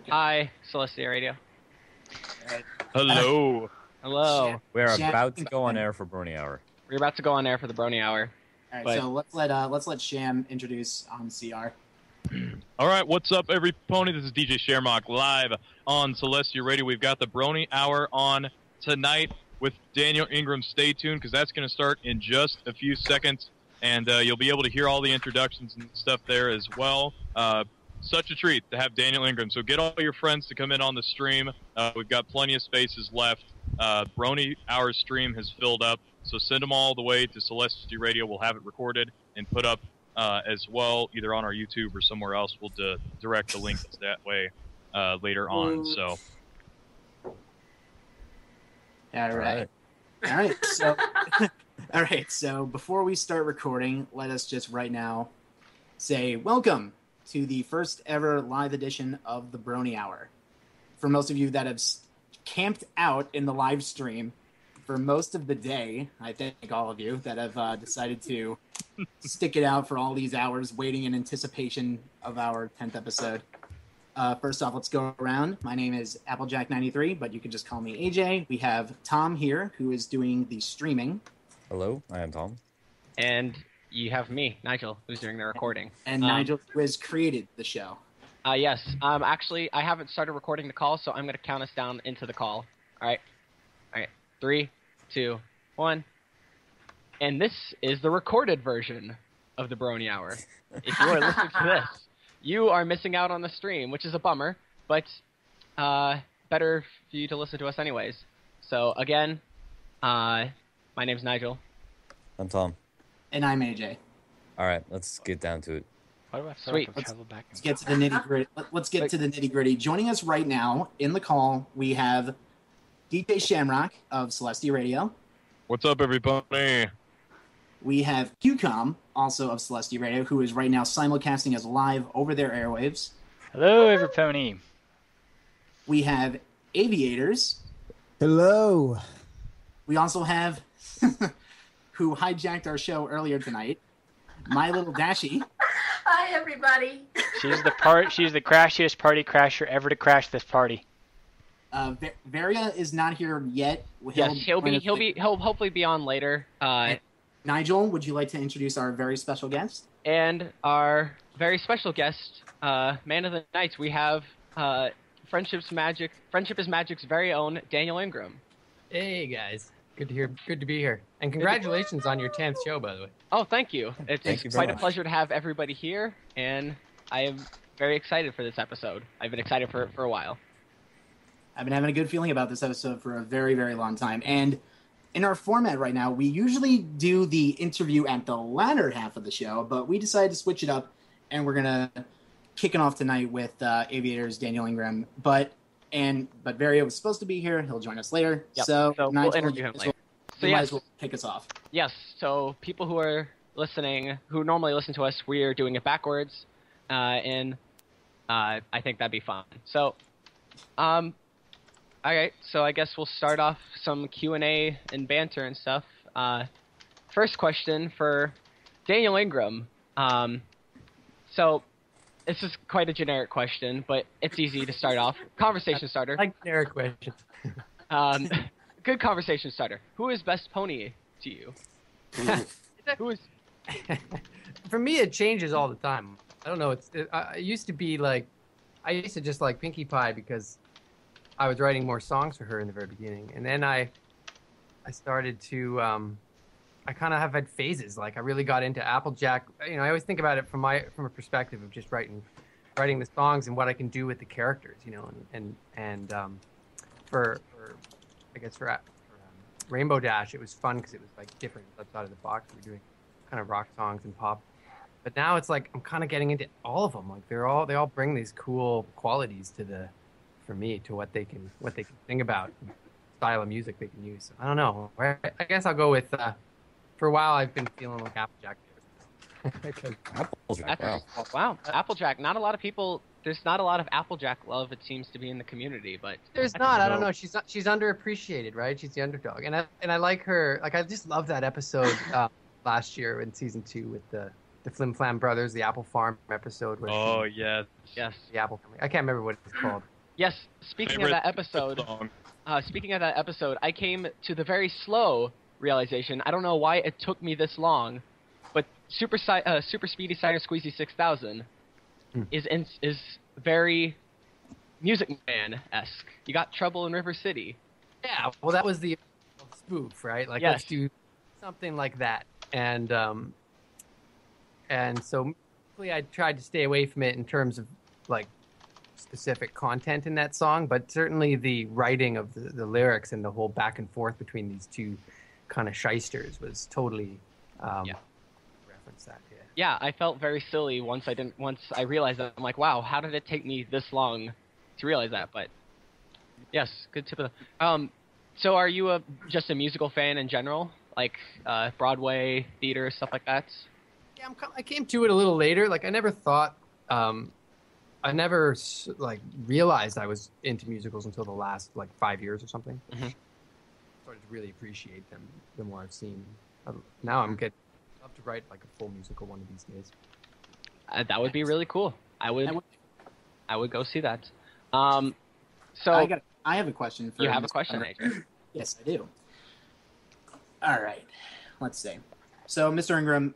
Hi, Celestia Radio. Right. Hello. Hello. We're about to go on air for Brony Hour. We're about to go on air for the Brony Hour. All right, so let's let Sham introduce CR. All right, what's up, every pony? This is DJ Shermock live on Celestia Radio. We've got the Brony Hour on tonight with Daniel Ingram. Stay tuned because that's going to start in just a few seconds, and you'll be able to hear all the introductions and stuff there as well. Such a treat to have Daniel Ingram. So get all your friends to come in on the stream. We've got plenty of spaces left. Brony Hour stream has filled up, so send them all the way to Celestia Radio. We'll have it recorded and put up as well, either on our YouTube or somewhere else. We'll direct the links that way later on. So, All right. So, all right. So before we start recording, let us just right now say welcome to the first ever live edition of the Brony Hour. For most of you that have camped out in the live stream for most of the day, I thank all of you that have decided to stick it out for all these hours, waiting in anticipation of our 10th episode. First off, let's go around. My name is Applejack93, but you can just call me AJ. We have Tom here, who is doing the streaming. Hello, I am Tom. And you have me, Nigel, who's doing the recording. And Nigel, who has created the show. Yes. Actually, I haven't started recording the call, so I'm going to count us down into the call. All right. 3, 2, 1. And this is the recorded version of the Brony Hour. If you are listening to this, you are missing out on the stream, which is a bummer, but better for you to listen to us anyways. So, again, my name's Nigel. I'm Tom. And I'm AJ. All right, let's get down to it. Why do I Sweet. Let's get to the nitty-gritty. Let's get to the nitty-gritty. Joining us right now in the call, we have DJ Shamrock of Celestia Radio. what's up, everybody? We have QCOM, also of Celestia Radio, who is right now simulcasting us live over their airwaves. Hello, every We have Aviators. Hello. We also have, who hijacked our show earlier tonight, My Little Dashie. Hi, everybody. She's the crashiest party crasher ever to crash this party. Varia is not here yet. He'll hopefully be on later. Nigel, would you like to introduce our very special guest? And our very special guest, man of the night, we have Friendship is Magic's very own Daniel Ingram. Hey guys, good to be here, and congratulations on your 10th show, by the way. Oh, thank you. It's quite a pleasure to have everybody here, and I am very excited for this episode. I've been excited for a while. I've been having a good feeling about this episode for a very, very long time, and in our format right now, we usually do the interview at the latter half of the show, but we decided to switch it up, and we're gonna kick it off tonight with Aviators, Daniel Ingram, but Varia was supposed to be here. He'll join us later. Yep. So we'll Nigel, interview him later. You might as well kick us off. Yes. So people who are listening, who normally listen to us, we are doing it backwards, and I think that'd be fun. So, all right. So I guess we'll start off some Q&A and banter and stuff. First question for Daniel Ingram. So this is quite a generic question, but it's easy to start off. Conversation starter. I like generic questions. Good conversation starter. Who is best pony to you? Who is? For me, it changes all the time. I don't know. It used to be like, I used to just like Pinkie Pie because I was writing more songs for her in the very beginning, and then I started to. I kind of have had phases. Like I really got into Applejack. You know, I always think about it from a perspective of just writing the songs and what I can do with the characters. You know, and for Rainbow Dash, it was fun because it was like different outside of the box. We were doing kind of rock songs and pop. But now it's like I'm kind of getting into all of them. Like they all bring these cool qualities to what they can sing about, style of music they can use. I don't know. I guess I'll go with. For a while, I've been feeling like Applejack. Applejack, wow, Applejack. Not a lot of people. There's not a lot of Applejack love. It seems to be in the community, but there's not. I don't know. She's underappreciated, right? She's the underdog, and I like her. Like I just love that episode last year in season 2 with the Flim Flam brothers, the Apple Farm episode. Oh yes. The Apple. I can't remember what it's called. Yes, speaking of Favorite that episode, song. I came to the very slow realization. I don't know why it took me this long, but Super Speedy Cider Squeezy 6000 is very Music Man-esque. You got Trouble in River City. Yeah, well, that was the spoof, right? Like, Yes. let's do something like that. And so basically I tried to stay away from it in terms of, like, specific content in that song, but certainly the writing of the lyrics and the whole back and forth between these two kind of shysters was totally reference that. Yeah, I felt very silly once I realized that. I'm like, wow, how did it take me this long to realize that? But yes, good tip of the. So are you just a musical fan in general, like Broadway, theater, stuff like that? Yeah, I came to it a little later. Like, I never thought, I never like realized I was into musicals until the last like 5 years or something. Mm-hmm. Started to really appreciate them the more I've seen. Now I'd love to write like a full musical one of these days. That would be really cool. I would go see that. So I have a question for you have a Mr. question, Ingram. AJ? Yes, I do. All right. Let's see. So, Mr. Ingram,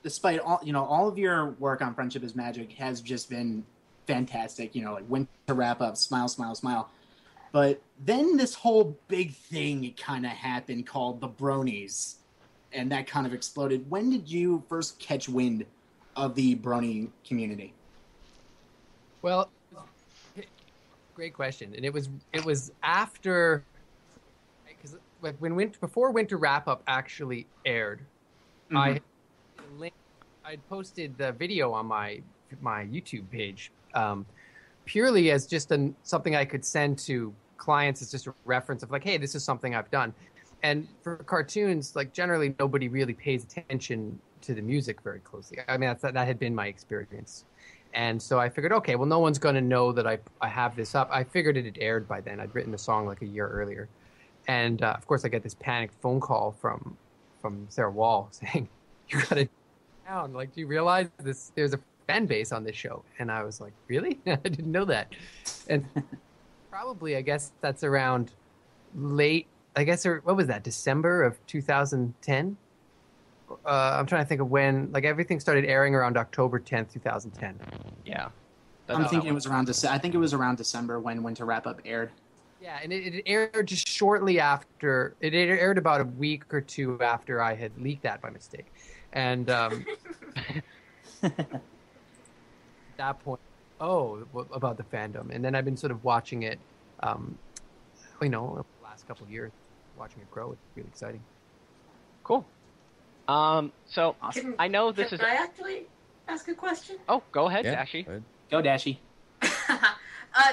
despite all of your work on Friendship is Magic has just been fantastic. Like winter wrap up, smile, smile, smile. But then this whole big thing kind of happened called the Bronies, and that kind of exploded. When did you first catch wind of the Brony community? Well, great question, and it was after, because before Winter Wrap Up actually aired, I posted the video on my YouTube page, purely as just something I could send to clients as just a reference of like, hey, this is something I've done. And for cartoons, like generally nobody really pays attention to the music very closely. I mean, that had been my experience. And so I figured, okay, well, no one's going to know that I have this up. I figured it had aired by then. I'd written the song like a year earlier. And of course, I get this panicked phone call from Sarah Wall saying, you got to down. Like, do you realize there's a fan base on this show? And I was like, really? I didn't know that. And probably, I guess that's around late, what was that, December of 2010? I'm trying to think of when, like, everything started airing around October 10th, 2010. Yeah. I'm thinking it was around I think it was around December when Winter Wrap Up aired. Yeah, and it aired just shortly after. It aired about a week or two after I had leaked that by mistake. And at that point, about the fandom. And then I've been sort of watching it, the last couple of years, watching it grow. It's really exciting. Cool. So I know this is. Can I actually ask a question? Oh, go ahead, Yeah, Dashi. go ahead. Go, Dashy.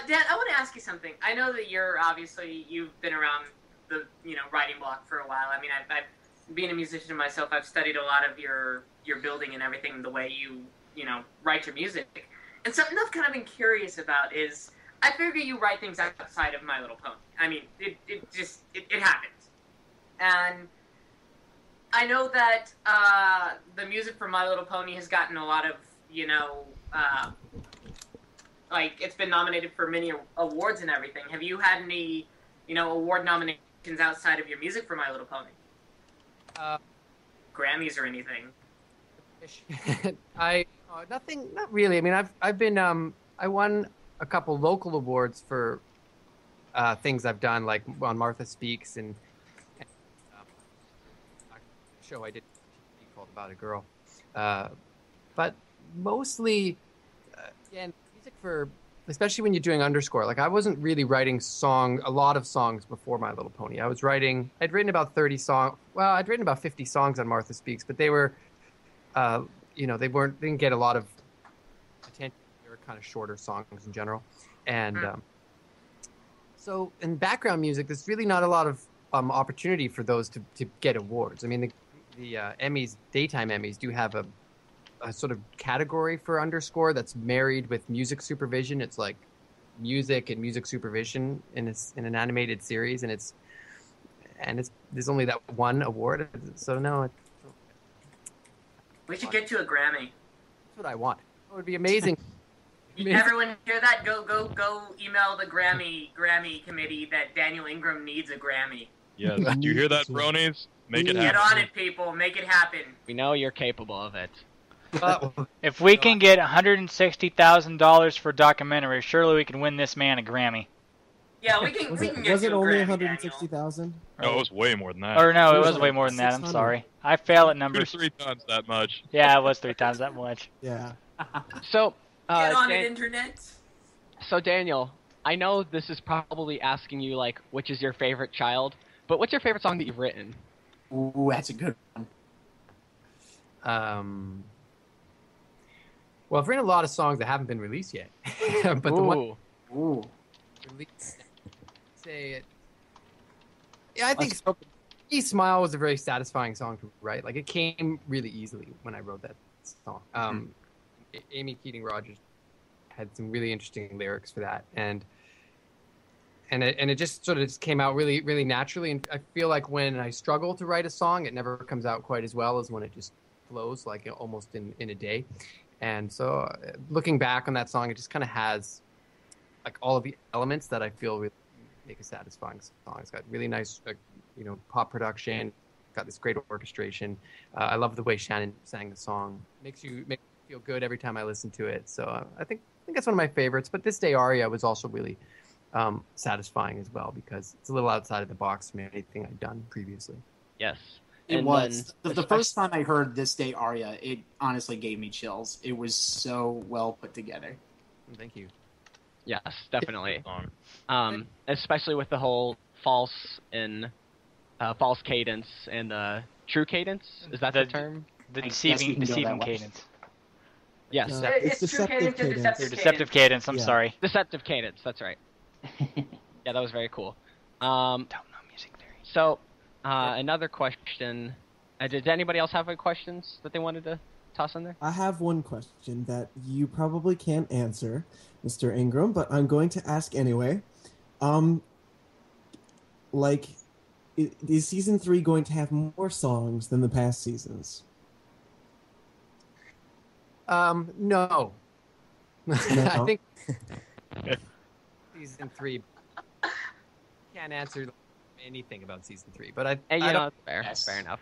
Dan, I want to ask you something. I know that you've been around the writing block for a while. I mean, I've being a musician myself, I've studied a lot of your building and everything, the way you write your music. And something I've kind of been curious about is, I figure you write things outside of My Little Pony. I mean, it happens. And I know that the music for My Little Pony has gotten a lot of, it's been nominated for many awards and everything. Have you had any, award nominations outside of your music for My Little Pony? Grammys or anything? Nothing, not really. I mean, I've been, I won a couple local awards for things I've done, like on Martha Speaks and a show I did called About a Girl. But mostly, again, music for, especially when you're doing underscore, like I wasn't really writing a lot of songs before My Little Pony. I'd written about 30 songs. Well, I'd written about 50 songs on Martha Speaks, but they were, they didn't get a lot of attention. They were kind of shorter songs in general. And so in background music, there's really not a lot of opportunity for those to get awards. I mean, the Emmys, daytime Emmys, do have a sort of category for underscore that's married with music supervision. It's like music and music supervision, and it's in an animated series, and there's only that one award. So no, we should get you a Grammy. that's what I want. It would be amazing. Everyone hear that? Go email the Grammy committee that Daniel Ingram needs a Grammy. Yes. Do you hear that, bronies? Make it Get happen. on it, people. Make it happen. We know you're capable of it. If we can get $160,000 for a documentary, surely we can win this man a Grammy. Yeah, we can get Was you it a only Grammy, 160,000? No, it was way more than that. Or no, It it was was way like more than that. I'm 600. sorry. I fail at 2 to numbers. 3 times that much. Yeah, it was 3 times that much. Yeah. So, Get on it, internet. So Daniel, I know this is probably asking you like, which is your favorite child, but what's your favorite song that you've written? Ooh, that's a good one. Well, I've written a lot of songs that haven't been released yet, but the one Ooh. Ooh. released, say it. Yeah, I think "He Smile" was a very satisfying song to write. Like it came really easily when I wrote that song. Amy Keating Rogers had some really interesting lyrics for that, and it just sort of just came out really, really naturally. And I feel like when I struggle to write a song, it never comes out quite as well as when it just flows, like almost in a day. And so, looking back on that song, it just kind of has like all of the elements that I feel really make a satisfying song. It's got really nice, pop production. Got this great orchestration. I love the way Shannon sang the song. Makes you feel good every time I listen to it. So I think that's one of my favorites. But This Day Aria was also really satisfying as well because it's a little outside of the box from anything I'd done previously. Yes. It And was. then- The first time I heard This Day Aria, it honestly gave me chills. It was so well put together. Thank you. Yes, definitely. Song. Especially with the whole false cadence and true cadence. Is that the term? The I guess we can go deceiving that way. cadence. Yes. No. It's true deceptive cadence or cadence. deceptive Your deceptive cadence, I'm Yeah. sorry. Deceptive cadence. That's right. Yeah, that was very cool. Don't know music theory. So, another question. Did anybody else have any questions that they wanted to toss in there? I have one question that you probably can't answer, Mr. Ingram, but I'm going to ask anyway. Is season 3 going to have more songs than the past seasons? No. I think season 3 can't answer anything about season 3, but I Hey, don't. that's fair. Yes. Fair enough.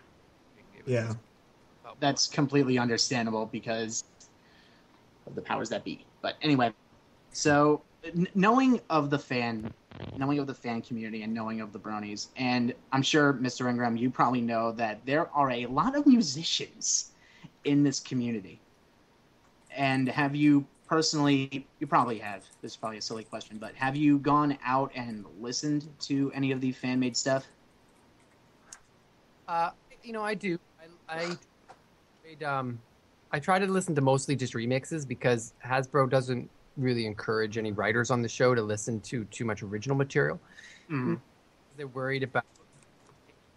Yeah. That's completely understandable because of the powers that be. But anyway, so knowing of the fan community and knowing of the bronies, and I'm sure, Mr. Ingram, you probably know that there are a lot of musicians in this community. And have you personally, you probably have, this is probably a silly question, but have you gone out and listened to any of the fan-made stuff? I do. I try to listen to mostly just remixes because Hasbro doesn't really encourage any writers on the show to listen to too much original material. Mm. They're worried about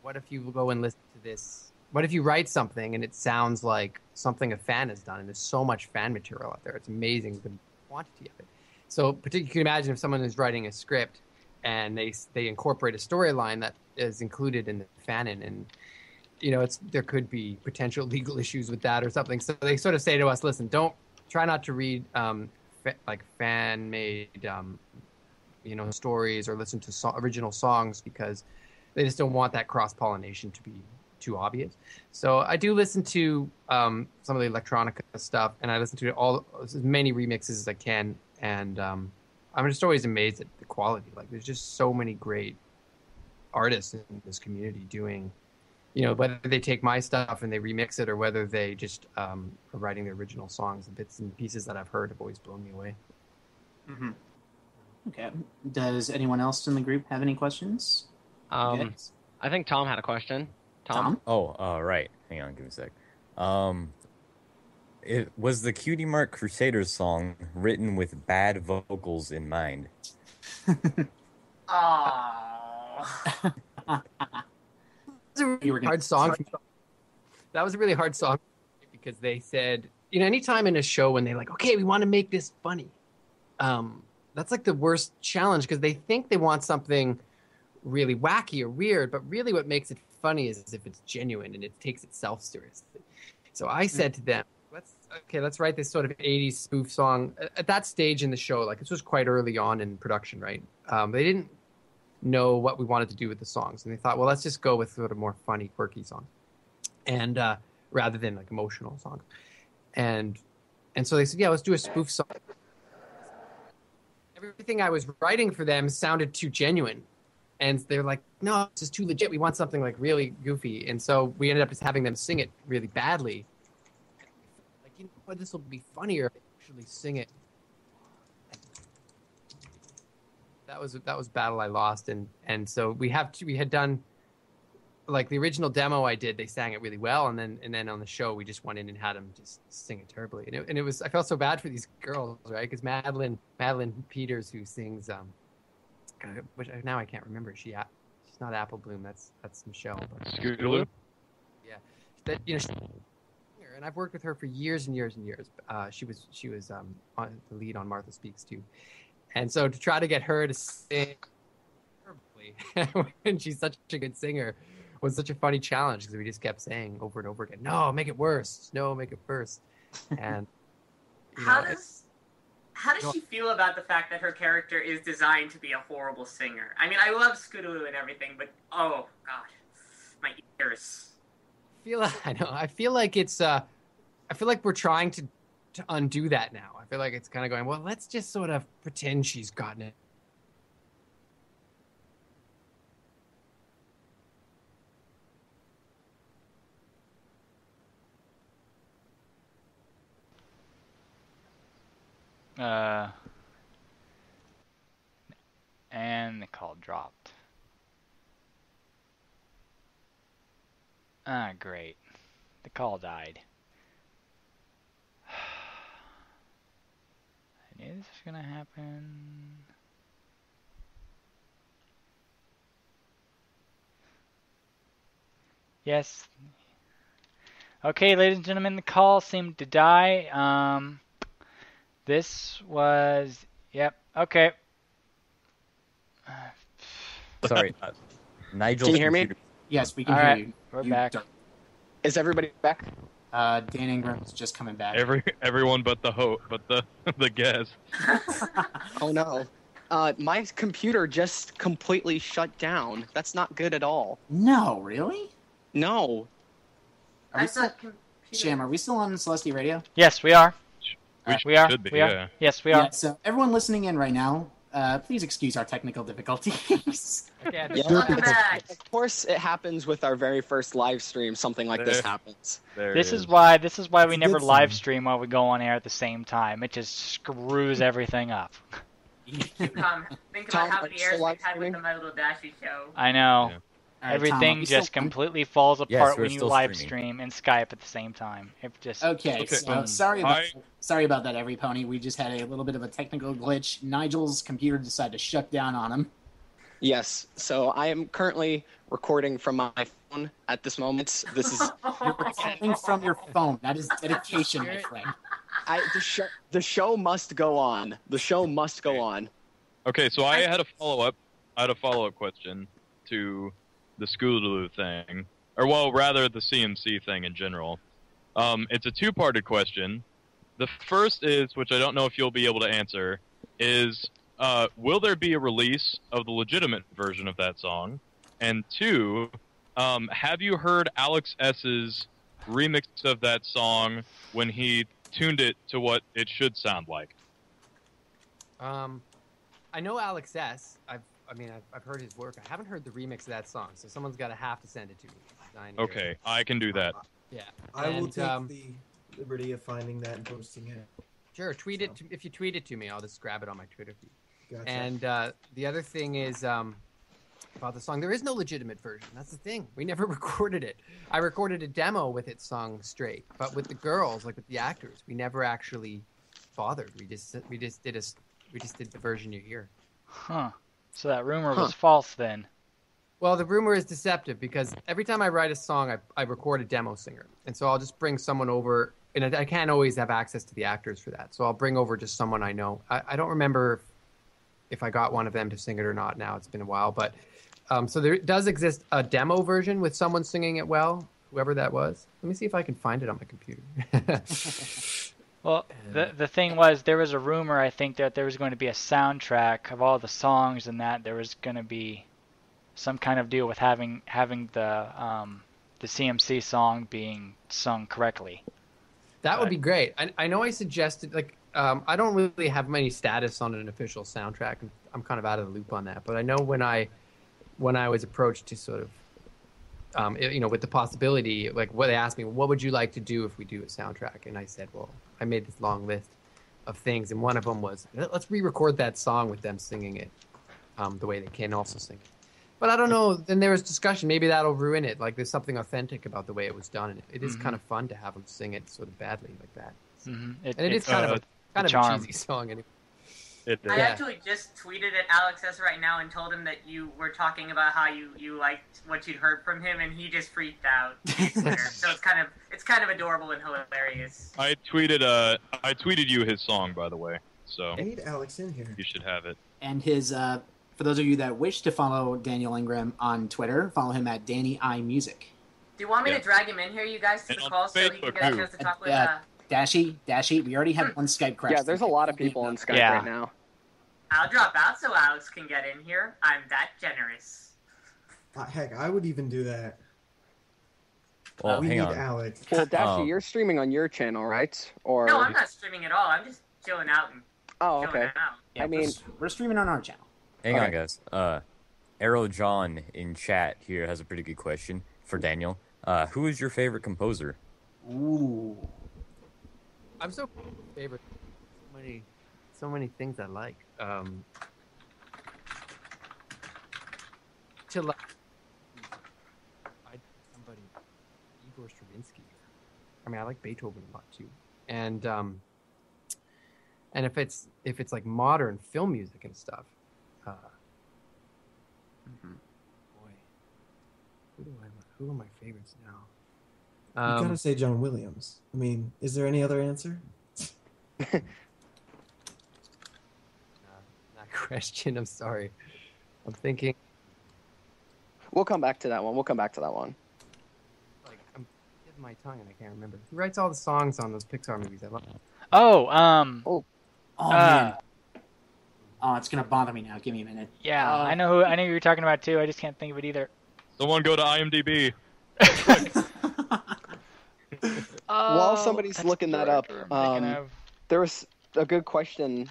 what if you go and listen to this? What if you write something and it sounds like something a fan has done? And there's so much fan material out there. It's amazing the quantity of it. So particularly, you can imagine if someone is writing a script and they incorporate a storyline that is included in the fanon, and there could be potential legal issues with that or something. So they sort of say to us, listen, try not to read fan-made stories or listen to original songs because they just don't want that cross-pollination to be too obvious. So I do listen to some of the electronica stuff, and I listen to as many remixes as I can, and I'm just always amazed at the quality. Like, there's just so many great artists in this community doing, whether they take my stuff and they remix it or whether they just are writing the original songs. The bits and pieces that I've heard have always blown me away. Mm-hmm. Okay. Does anyone else in the group have any questions? Yes. I think Tom had a question. Tom? Oh, right. Hang on, give me a sec. It was the Cutie Mark Crusaders song written with bad vocals in mind. Aww. You were gonna- Hard song. That was a really hard song because they said, anytime in a show when they're like, okay, we want to make this funny, that's like the worst challenge because they think they want something really wacky or weird, but really what makes it funny is if it's genuine and it takes itself seriously. So I said to them, okay, let's write this sort of 80s spoof song. At that stage in the show, like this was quite early on in production, right? They didn't know what we wanted to do with the songs, and they thought, well, let's just go with sort of more funny, quirky songs, and rather than like emotional songs. And so they said, yeah, let's do a spoof song. Everything I was writing for them sounded too genuine. And they're like, no, this is too legit. We want something like really goofy. And so we ended up just having them sing it really badly. Like, you know what, this will be funnier if they actually sing it. That was battle I lost. And so we had done, like the original demo I did, they sang it really well. And then on the show, we just went in and had them just sing it terribly. And it was, I felt so bad for these girls, right? Because Madeline Peters, who sings, which now I can't remember. She's not Apple Bloom. That's Michelle. But, Scootaloo? Yeah, that and I've worked with her for years and years and years. She was on the lead on Martha Speaks too, and so to try to get her to sing terribly when she's such a good singer was such a funny challenge because we just kept saying over and over again, "No, make it worse. No, make it worse." And How does she feel about the fact that her character is designed to be a horrible singer? I mean, I love Scootaloo and everything, but oh god, my ears. I feel like it's. I feel like we're trying to undo that now. I feel like it's kind of going, well, let's just sort of pretend she's gotten it. And the call dropped. Ah, great. The call died. I knew this was gonna happen. Yes. Okay, ladies and gentlemen, the call seemed to die. This was... Yep, okay. Sorry, Nigel. Can you hear me? Yes, we can All hear right, you. we're You back. don't- Is everybody back? Dan Ingram's just coming back. Everyone but the guest. Oh no. My computer just completely shut down. That's not good at all. No, really? No. Are we still, Sham, are we still on Celestia Radio? Yes, we are. We are. Should be, We are. yeah. Yes, we are. Yeah, so everyone listening in right now, please excuse our technical difficulties. Okay, Yeah. Welcome back. Of course, it happens with our very first live stream. Something like this There. happens. There This it is why we It's a never good live sign. stream while we go on air at the same time. It just screws everything up. Think Tom, about how are many you airs still we've had with live the My Little Dashy show. I know. Yeah. All right, Tom, Everything are we just still on? completely falls Yes, apart we're when you still live streaming. stream and Skype at the same time. It just Okay, Okay. so sorry I- about that, every pony. We just had a little bit of a technical glitch. Nigel's computer decided to shut down on him. Yes. So I am currently recording from my phone at this moment. This is Recording from your phone. That is dedication, my friend. the show must go on. The show must go on. Okay, so I had a follow-up question to the Scootaloo thing, or well, rather the CMC thing in general. It's a two-parted question. The first is, which I don't know if you'll be able to answer, is will there be a release of the legitimate version of that song? And two, have you heard Alex S's remix of that song when he tuned it to what it should sound like? I know Alex S. I've heard his work. I haven't heard the remix of that song, so someone's got to have to send it to me. Okay, I can do that. Yeah. I will And, take the liberty of finding that and posting it. Sure, tweet it. If you tweet it to me, I'll just grab it on my Twitter feed. Gotcha. And the other thing is about the song. There is no legitimate version. That's the thing. We never recorded it. I recorded a demo with it sung straight, but with the girls, like with the actors, we never actually bothered. We just did the version you hear. Huh. So that rumor was false then. Well, the rumor is deceptive because every time I write a song, I record a demo singer. And so I'll just bring someone over, and I can't always have access to the actors for that. So I'll bring over just someone I know. I don't remember if I got one of them to sing it or not now. It's been a while. But so there does exist a demo version with someone singing it well, whoever that was. Let me see if I can find it on my computer. Well, the thing was, there was a rumor, I think, that there was going to be a soundtrack of all the songs, and that there was going to be some kind of deal with having the CMC song being sung correctly. That would be great. I know I suggested, like, I don't really have many status on an official soundtrack. I'm kind of out of the loop on that. But I know when I was approached to sort of, with the possibility, like, what they asked me, what would you like to do if we do a soundtrack? And I said, well, I made this long list of things, and one of them was, let's re-record that song with them singing it the way they can also sing it. But I don't know. Then there was discussion. Maybe that'll ruin it. Like, there's something authentic about the way it was done, and it is kind of fun to have them sing it sort of badly like that. And it is kind of a cheesy song. Anyway. I actually just tweeted at Alex S right now and told him that you were talking about how you liked what you'd heard from him, and he just freaked out. So it's kind of adorable and hilarious. I tweeted you his song, by the way. So I need Alex in here. You should have it. And his for those of you that wish to follow Daniel Ingram on Twitter, follow him at Danny I Music. Do you want me to drag him in here, you guys, to the call so he can get a chance to talk with Dashy, we already have one Skype crash. Yeah, there's a lot of people on Skype right now. I'll drop out so Alex can get in here. I'm that generous. Heck, I would even do that. Well, we hang need on. Alex. Well, Dashy, you're streaming on your channel, right? Or No, I'm not streaming at all. I'm just chilling out and chilling out. Yeah, I mean, we're streaming on our channel. Hang on, guys. Arrow John in chat here has a pretty good question for Daniel. Who is your favorite composer? Ooh. I'm so favorite. So many things I like. Somebody, Igor Stravinsky. I mean, I like Beethoven a lot too. And if it's like modern film music and stuff, boy, who are my favorites now? You gotta say John Williams. I mean, is there any other answer? That question. I'm sorry. I'm thinking. We'll come back to that one. Like, I'm getting my tongue and I can't remember. Who writes all the songs on those Pixar movies? I love. Oh man. Oh, it's gonna bother me now. Give me a minute. Yeah, I know who you're talking about too. I just can't think of it either. Someone go to IMDb. While somebody's looking that up, there was a good question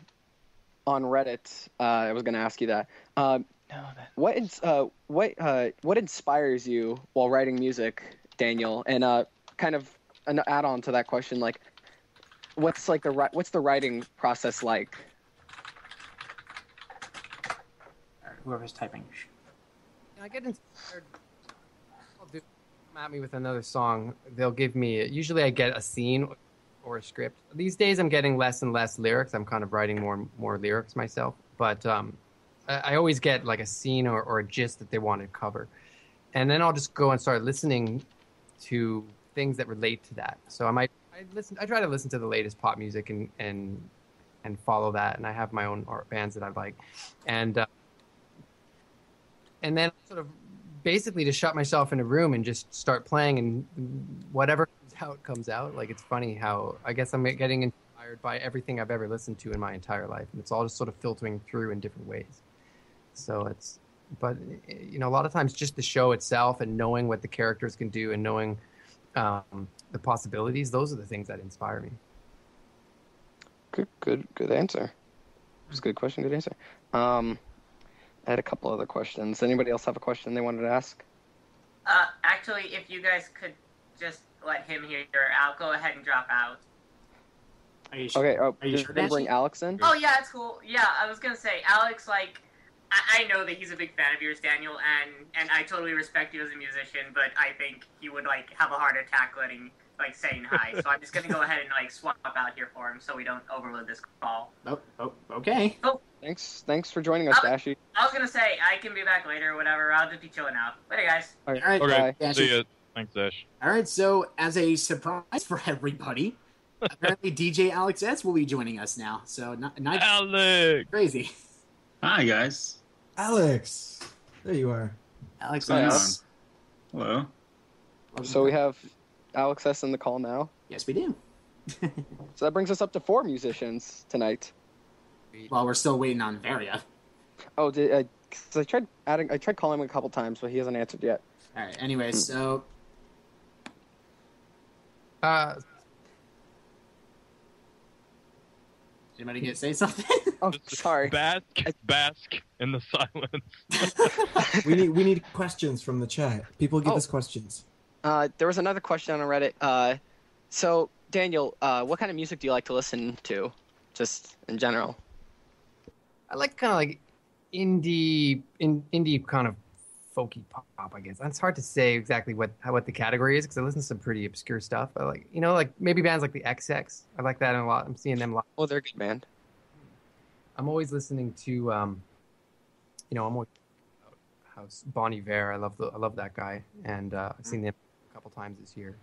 on Reddit. I was going to ask you that. What inspires you while writing music, Daniel? And kind of an add-on to that question, like, what's the writing process like? Whoever's typing. I get inspired. Come at me with another song. They'll give me. Usually, I get a scene or a script. These days, I'm getting less and less lyrics. I'm kind of writing more lyrics myself. But I always get like a scene or a gist that they want to cover, and then I'll just go and start listening to things that relate to that. So I try to listen to the latest pop music and follow that. And I have my own bands that I like, and then sort of basically to shut myself in a room and just start playing, and whatever comes out. Like, it's funny how I guess I'm getting inspired by everything I've ever listened to in my entire life, and it's all just sort of filtering through in different ways. So but a lot of times just the show itself and knowing what the characters can do and knowing the possibilities, those are the things that inspire me. Good answer. It was a good question, good answer. I had a couple other questions. Anybody else have a question they wanted to ask? Actually, if you guys could just let him hear, I'll go ahead and drop out. Are you sure? Okay, Are you sure, gonna bring Alex in? Oh, yeah, it's cool. Yeah, I was going to say, Alex, like, I know that he's a big fan of yours, Daniel, and I totally respect you as a musician, but I think he would, like, have a heart attack saying hi. So I'm just going to go ahead and, like, swap out here for him so we don't overload this call. Oh, okay. Oh. Thanks for joining us, Dashy. I was going to say, I can be back later or whatever. I'll just be chilling out. Later, guys. All right. Okay, Bye. see ya. Thanks, Dash. All right, so as a surprise for everybody, apparently DJ Alex S will be joining us now. So not Alex! Crazy. Hi, guys. Alex, there you are. Alex Hi, S. Hello. So we have Alex S in the call now. Yes, we do. So that brings us up to 4 musicians tonight. While we're still waiting on Varia. Oh, cause I tried calling him a couple times, but he hasn't answered yet. All right. Anyway, so anybody get say something? Oh, sorry. Bask in the silence. we need questions from the chat. People give us questions. There was another question on Reddit. So Daniel, what kind of music do you like to listen to, just in general? I like kind of like indie kind of folky pop, I guess. It's hard to say exactly what the category is because I listen to some pretty obscure stuff. I like, like maybe bands like the XX. I like that a lot. I'm seeing them a lot. Oh, they're a good band. I'm always listening to, I'm always House Bon Iver. I love that guy, and I've seen them a couple times this year.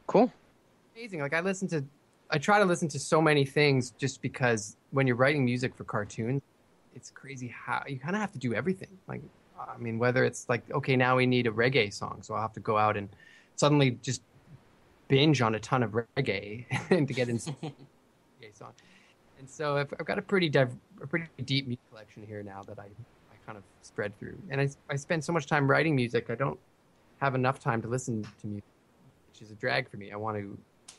Cool. Amazing. Like I try to listen to so many things just because when you're writing music for cartoons, it's crazy how you kind of have to do everything. Like, I mean, whether it's like, okay, now we need a reggae song, so I'll have to go out and suddenly just binge on a ton of reggae and to get into a reggae song. And so I've got a pretty deep music collection here now that I kind of spread through. And I spend so much time writing music, I don't have enough time to listen to music, which is a drag for me. I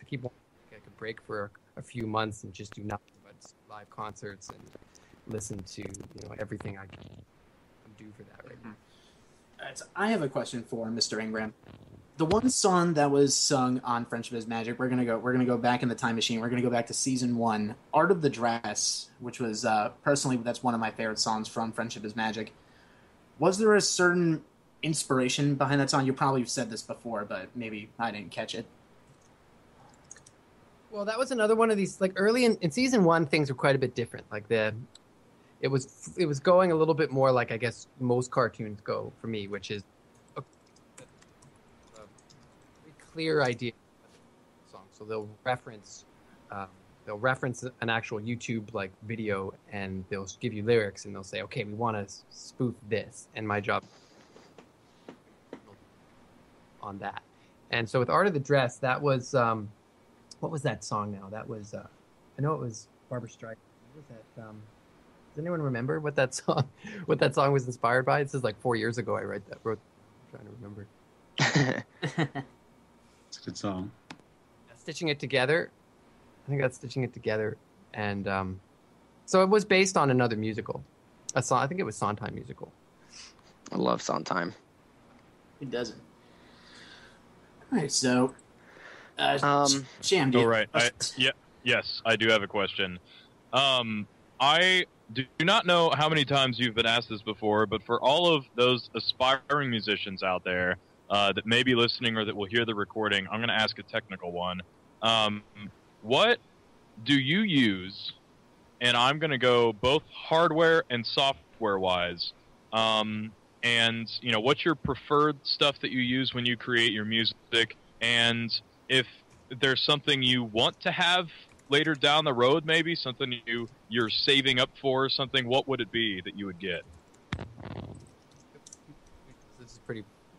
keep wanting to take a break for a few months and just do nothing but live concerts and listen to everything I can do for that right now. All right, so I have a question for Mr. Ingram. The one song that was sung on Friendship is Magic, we're gonna go back in the time machine. We're gonna go back to season 1, Art of the Dress, which was personally that's one of my favorite songs from Friendship is Magic. Was there a certain inspiration behind that song? You probably said this before, but maybe I didn't catch it. Well, that was another one of these, like early in season 1, things were quite a bit different. Like it was going a little bit more like I guess most cartoons go for me, which is a very clear idea of the song. So they'll reference an actual YouTube like video and they'll give you lyrics and they'll say, okay, we want to spoof this, and my job on that. And so with Art of the Dress, that was what was that song now? That was I know it was Barbra Streisand. What was that? Does anyone remember what that song was inspired by? This is like 4 years ago I wrote that. I'm trying to remember. It's a good song. Stitching It Together. I think that's Stitching It Together. And so it was based on another musical. A song, I think it was Sondheim musical. I love Sondheim. Who doesn't? All right, so Sham, all right. Yes, I do have a question. I do not know how many times you've been asked this before, but for all of those aspiring musicians out there that may be listening or that will hear the recording, I'm going to ask a technical one. What do you use? And I'm going to go both hardware and software-wise. And, what's your preferred stuff that you use when you create your music? And if there's something you want to have later down the road, maybe something you're saving up for, something, what would it be that you would get? This is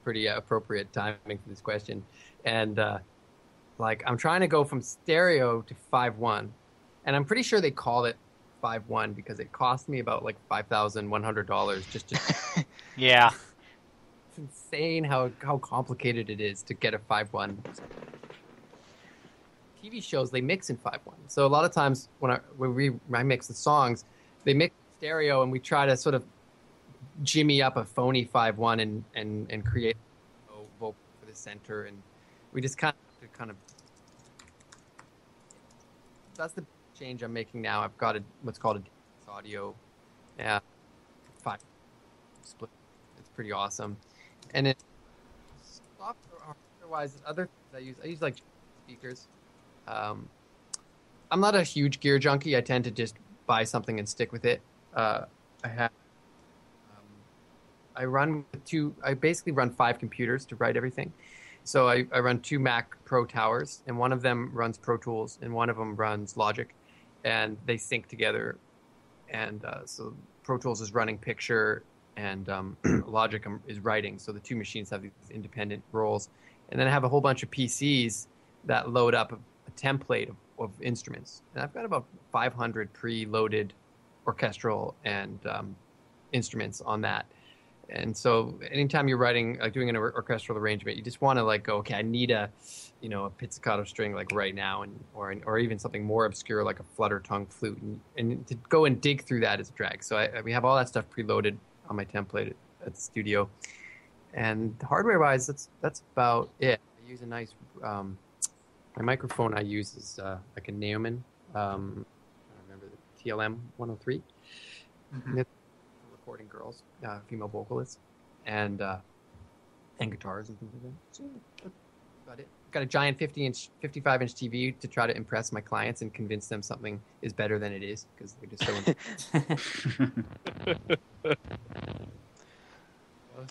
pretty appropriate timing for this question, and I'm trying to go from stereo to 5.1, and I'm pretty sure they call it 5.1 because it cost me about like $5,100 just to. Yeah, it's insane how complicated it is to get a 5.1. TV shows, they mix in 5.1. So a lot of times when I mix the songs, they mix stereo and we try to sort of jimmy up a phony 5.1 and create a vocal for the center, and we just kind of that's the change I'm making now. I've got what's called a audio 5 split. It's pretty awesome. And it software-wise, other things I use like speakers. I'm not a huge gear junkie. I tend to just buy something and stick with it. I basically run 5 computers to write everything. So I run 2 Mac Pro Towers, and one of them runs Pro Tools, and one of them runs Logic, and they sync together. And so Pro Tools is running picture, and Logic is writing. So the 2 machines have these independent roles. And then I have a whole bunch of PCs that load up a template of instruments. And I've got about 500 pre-loaded orchestral and instruments on that. And so anytime you're writing, like doing an orchestral arrangement, you just want to like go, okay, I need a pizzicato string like right now, or even something more obscure like a flutter tongue flute, and to go and dig through that is a drag. So we have all that stuff preloaded on my template at the studio, and hardware-wise, that's about it. I use a nice my microphone I use is like a Neumann. I remember the TLM 103. Mm-hmm. Recording girls, female vocalists, and guitars and things like that. So that's about it. Got a giant 55-inch TV to try to impress my clients and convince them something is better than it is, because they're just so.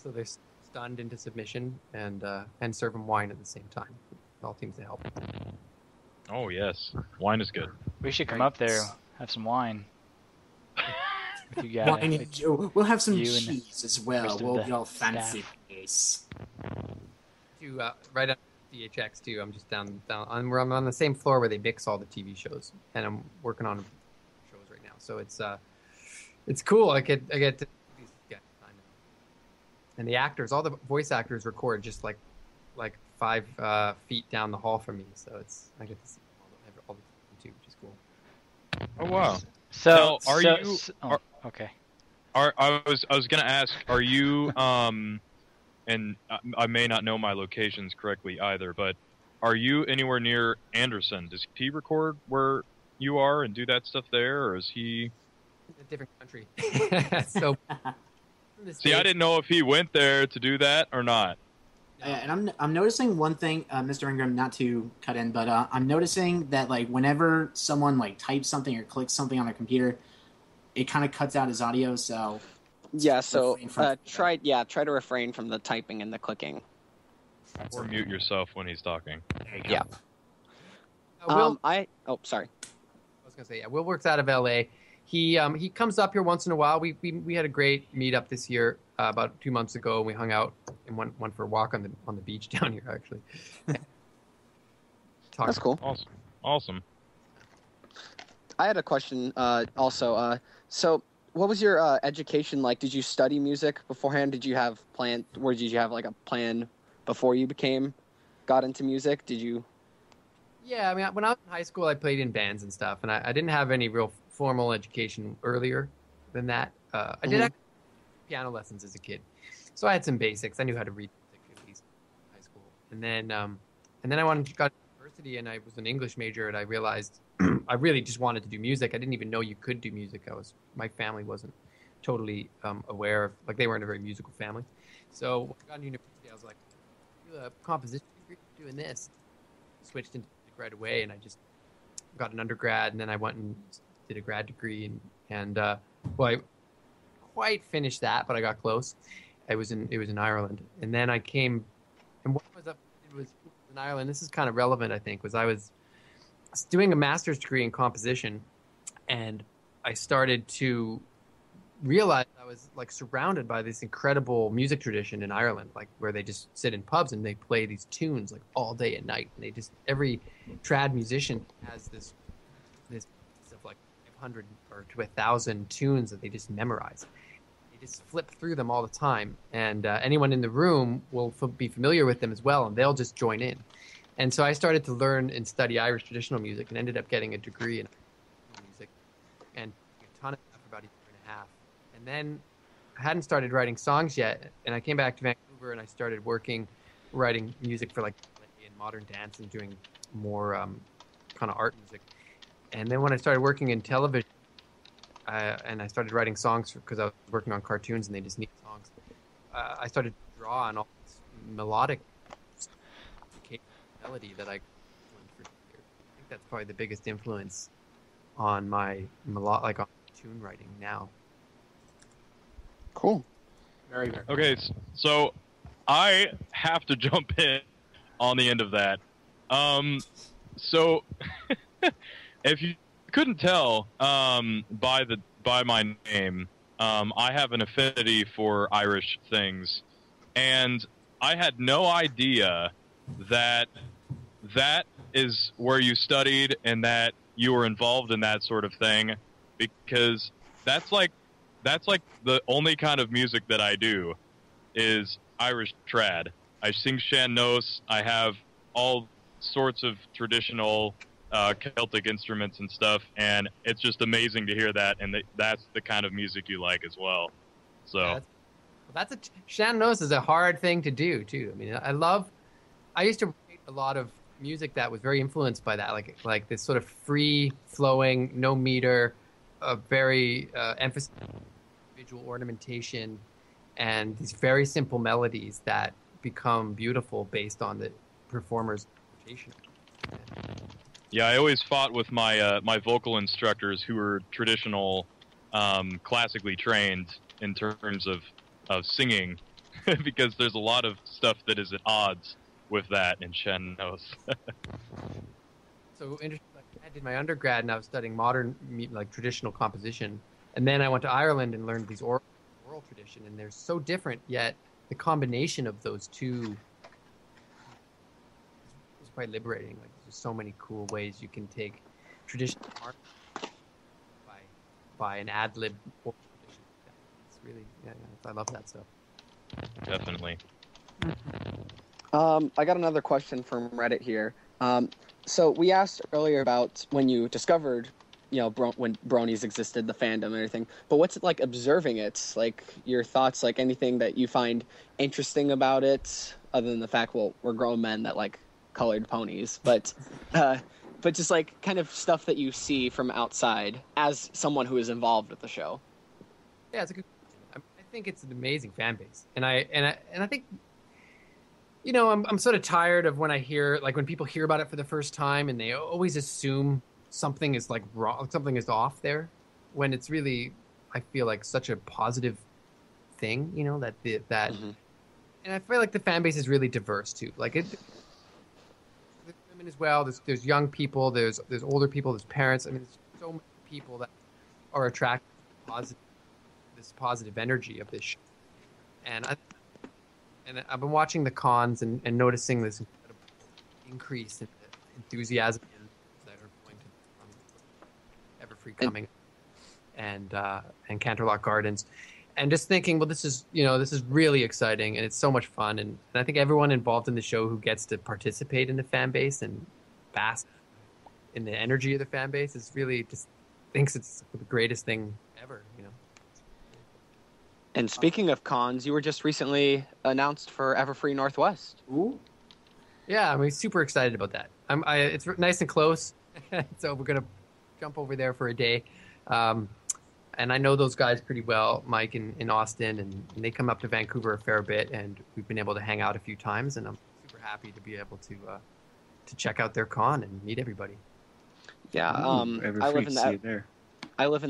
So they're stunned into submission and serve them wine at the same time. It all seems to help. Oh yes, wine is good. We should come up there, have some wine. You got wine and we'll have some cheese as well. We'll be all fancy. Right on DHX too. I'm just down. I'm on the same floor where they mix all the TV shows, and I'm working on shows right now. So it's cool. I get to and the actors, all the voice actors, record just like 5 feet down the hall from me. So I get to see all the time too, which is cool. Oh wow. So now, okay. I was gonna ask, are you and I may not know my locations correctly either, but are you anywhere near Anderson? Does he record where you are and do that stuff there, or is he in a different country? So see, I didn't know if he went there to do that or not. And I'm noticing one thing, Mr. Ingram, not to cut in, but I'm noticing that like whenever someone like types something or clicks something on their computer, it kind of cuts out his audio. So yeah, so try to refrain from the typing and the clicking, or mute yourself when he's talking. Yeah. Sorry. I was gonna say, Will works out of LA. He comes up here once in a while. We had a great meetup this year about 2 months ago. We hung out and went for a walk on the beach down here actually. That's cool. Awesome. I had a question also. So what was your education like? Did you study music beforehand? Did you have like a plan before you got into music? Did you? Yeah, I mean, when I was in high school, I played in bands and stuff, and I didn't have any real formal education earlier than that. I did have piano lessons as a kid, so I had some basics. I knew how to read music at least in high school, and then I got to university, and I was an English major, and I realized I really just wanted to do music. I didn't even know you could do music. My family wasn't totally aware of, like, they weren't a very musical family. So when I got into university, I was like, do a composition degree, doing this. Switched into music right away, and I just got an undergrad, and then I went and did a grad degree, and I quite finished that, but I got close. It was in Ireland, and then I came, and what was up? It was in Ireland. This is kind of relevant, I think. I was doing a master's degree in composition, and I started to realize I was like surrounded by this incredible music tradition in Ireland, like where they just sit in pubs and they play these tunes like all day and night, and every trad musician has this of like 500 or to 1,000 tunes that they just memorize. They just flip through them all the time, and anyone in the room will be familiar with them as well, and they'll just join in. And so I started to learn and study Irish traditional music, and ended up getting a degree in music and a ton of stuff for about a year and a half. And then I hadn't started writing songs yet, and I came back to Vancouver and I started writing music for like in modern dance and doing more kind of art music. And then when I started working in television, and I started writing songs because I was working on cartoons and they just need songs, I started to draw on all this melodic melody that I learned for years. I think that's probably the biggest influence on my on tune writing now. Cool. Very, very. Okay, so I have to jump in on the end of that. So if you couldn't tell by my name, I have an affinity for Irish things, and I had no idea that is where you studied and that you were involved in that sort of thing, because that's like the only kind of music that I do is Irish trad. I sing sean-nós. I have all sorts of traditional Celtic instruments and stuff, and it's just amazing to hear that, and that's the kind of music you like as well. So sean-nós is a hard thing to do too. I mean, I used to write a lot of music that was very influenced by that, like this sort of free flowing, no meter, very emphasis on visual ornamentation, and these very simple melodies that become beautiful based on the performer's interpretation. Yeah, I always fought with my my vocal instructors who were traditional, classically trained in terms of singing, because there's a lot of stuff that is at odds with that in sean-nós. So interesting. I did my undergrad and I was studying modern, like traditional composition, and then I went to Ireland and learned these oral tradition, and they're so different. Yet the combination of those two is quite liberating. Like there's so many cool ways you can take traditional art by an ad lib oral tradition. It's really, I love that stuff. Definitely. I got another question from Reddit here. So we asked earlier about when you discovered, when Bronies existed, the fandom and everything. But what's it like observing it? Like your thoughts, like anything that you find interesting about it, other than the fact, well, we're grown men that like colored ponies. But just like kind of stuff that you see from outside as someone who is involved with the show. Yeah, it's a good question. I think it's an amazing fan base, and I think. I'm sort of tired of when people hear about it for the first time and they always assume something is like wrong, something is off there, when it's really, I feel like such a positive thing, Mm-hmm. And I feel like the fan base is really diverse too. Like there's women as well. There's young people. There's older people. There's parents. I mean, there's so many people that are attracted to this positive energy of this show. And I've been watching the cons and noticing this incredible increase in the enthusiasm that are going to Everfree coming and Canterlot Gardens, and just thinking, well, this is really exciting and it's so much fun, and I think everyone involved in the show who gets to participate in the fan base and bask in the energy of the fan base is really just thinks it's the greatest thing ever. And speaking of cons, you were just recently announced for Everfree Northwest. Ooh. Yeah, I'm super excited about that. It's nice and close, so we're gonna jump over there for a day. And I know those guys pretty well, Mike in Austin, and they come up to Vancouver a fair bit, and we've been able to hang out a few times, and I'm super happy to be able to check out their con and meet everybody. Yeah, Everfree, I live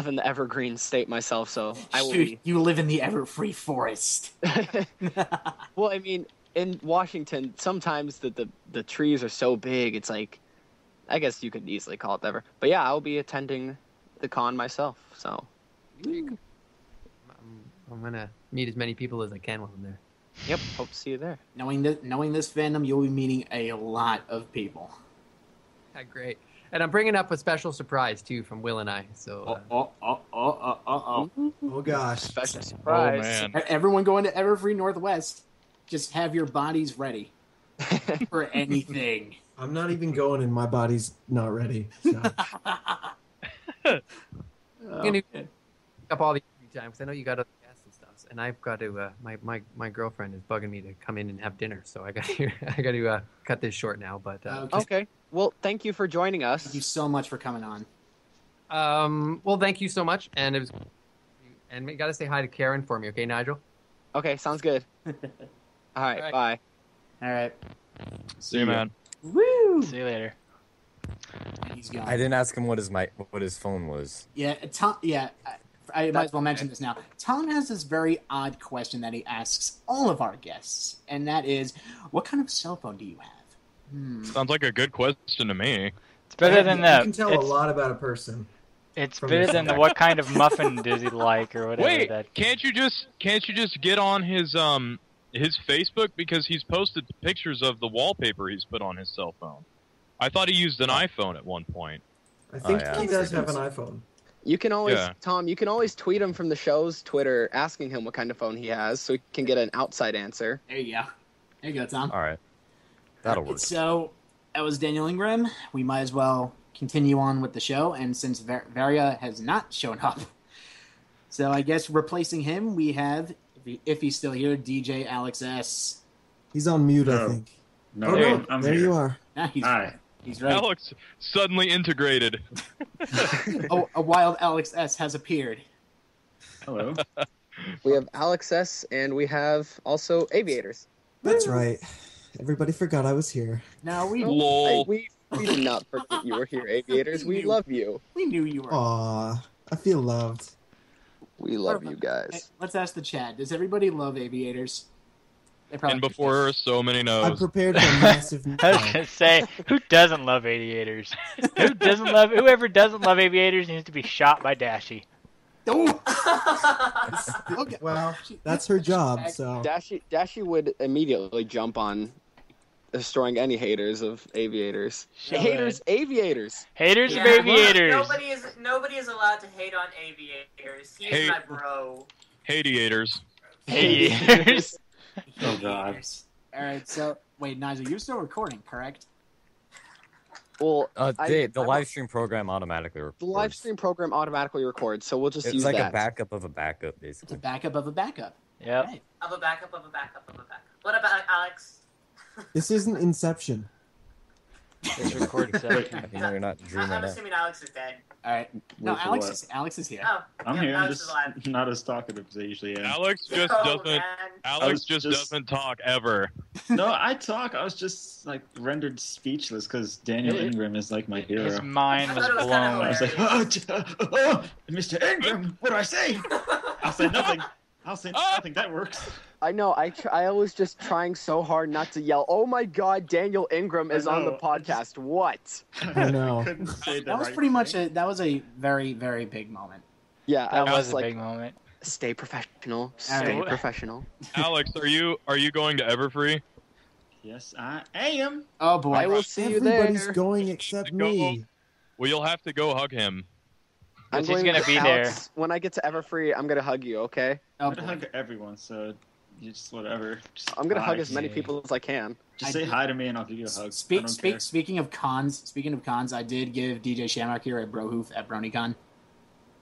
in the Evergreen state myself, so I will. You live in the Everfree forest. Well, I mean, in Washington, sometimes the trees are so big, it's like, I guess you could easily call it Ever. But yeah, I'll be attending the con myself. So I'm gonna meet as many people as I can while I'm there. Yep, hope to see you there. Knowing this fandom, you'll be meeting a lot of people. Yeah, great. And I'm bringing up a special surprise, too, from Will and I. So, Oh, gosh. Special surprise. Oh, man. Everyone going to Everfree Northwest, just have your bodies ready for anything. I'm not even going and my body's not ready. So. I'm going to pick up all the interview time because I know you got other guests and stuff. And I've got to, my girlfriend is bugging me to come in and have dinner. So I got to cut this short now. But okay. Well, thank you for joining us. Thank you so much for coming on. Well, thank you so much. And it was, and we got to say hi to Karen for me, okay, Nigel? Okay, sounds good. All right, bye. All right. See you, man. Woo! See you later. He's gone. I didn't ask him what his phone was. Yeah, Tom. Yeah, I might as well mention this now. Tom has this very odd question that he asks all of our guests, and that is, "What kind of cell phone do you have?" Sounds like a good question to me. It's better than that. You can tell a lot about a person. It's better than the what kind of muffin does he like or whatever. Wait, can't you just get on his his Facebook because he's posted pictures of the wallpaper he's put on his cell phone. I thought he used an iPhone at one point. I think he does have an iPhone. You can always, Tom, you can always tweet him from the show's Twitter asking him what kind of phone he has so he can get an outside answer. There you go. There you go, Tom. All right. That'll work. So, that was Daniel Ingram. We might as well continue on with the show, and since Varia has not shown up, so I guess replacing him, we have, if he's still here, DJ Alex S. He's on mute, I think. No, I'm there here. you are. Hi. He's right. Alex suddenly integrated. A wild Alex S has appeared. Hello. We have Alex S, and we have also Aviators. That's right. Everybody forgot I was here. No, we did not forget you were here, Aviators. We love you. We knew you were. Aw, I feel loved. We love you guys. Let's ask the chat. Does everybody love Aviators? And before her, so many no's. I prepared for a massive. I was gonna say, who doesn't love Aviators? Whoever doesn't love Aviators needs to be shot by Dashy. Oh. Okay. Well, that's her job. So Dashy would immediately jump on destroying any haters of Aviators. Haters, Aviators. Haters of Aviators. Nobody is allowed to hate on Aviators. He's my bro. Hatiators. Hatiators. Oh God. All right. So wait, Nigel, you're still recording, correct? Well, the live stream program automatically records. The live stream program automatically records, so we'll just use that. It's like that. a backup of a backup, basically. It's a backup of a backup. Yep. Right. Of a backup of a backup of a backup. What about Alex? This isn't Inception. It's recording session. I know you're not dreaming I'm that. assuming Alex is dead. All right. No, Wait for Alex is here. Oh, I'm yeah, here. I'm Alex is alive. just not as talkative as I usually am. Alex just doesn't. Man. Alex just doesn't talk ever. No, I talk. I was just like rendered speechless because Daniel Ingram is like my hero. His mind was I thought it was kinda blown. I was like, oh, Mr. Ingram, what do I say? I'll say nothing. I'll say nothing. That works. I know. I was just trying so hard not to yell. Oh my God, Daniel Ingram is on the podcast. What? I know. couldn't say That was right pretty much thing. that was a very, very big moment. Yeah, That I was was a like, big moment. stay professional. All Stay right. professional. Alex, are you going to Everfree? Yes, I am. Oh boy. I will see you Everybody's there. going except me. Well, you'll have to go hug him. I'm He's going gonna with be Alex. When I get to Everfree, I'm gonna hug you. Okay? Oh, I'm gonna boy. hug everyone, so you just whatever. Just I'm gonna hug hi. as many people as I can. Just say hi to me and I'll give you a hug. Speaking of cons, I did give DJ Shamrock here at Brohoof at BronyCon.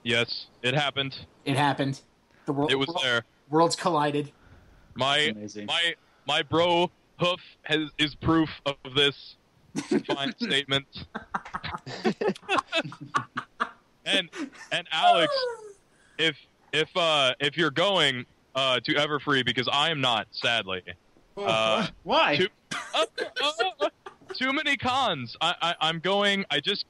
Yes, it happened. It happened. The world. It was there. Worlds collided. My amazing. my bro hoof is proof of this fine statement. and Alex, if you're going to Everfree, because I am not, sadly. Why? Too many cons. I'm going. I just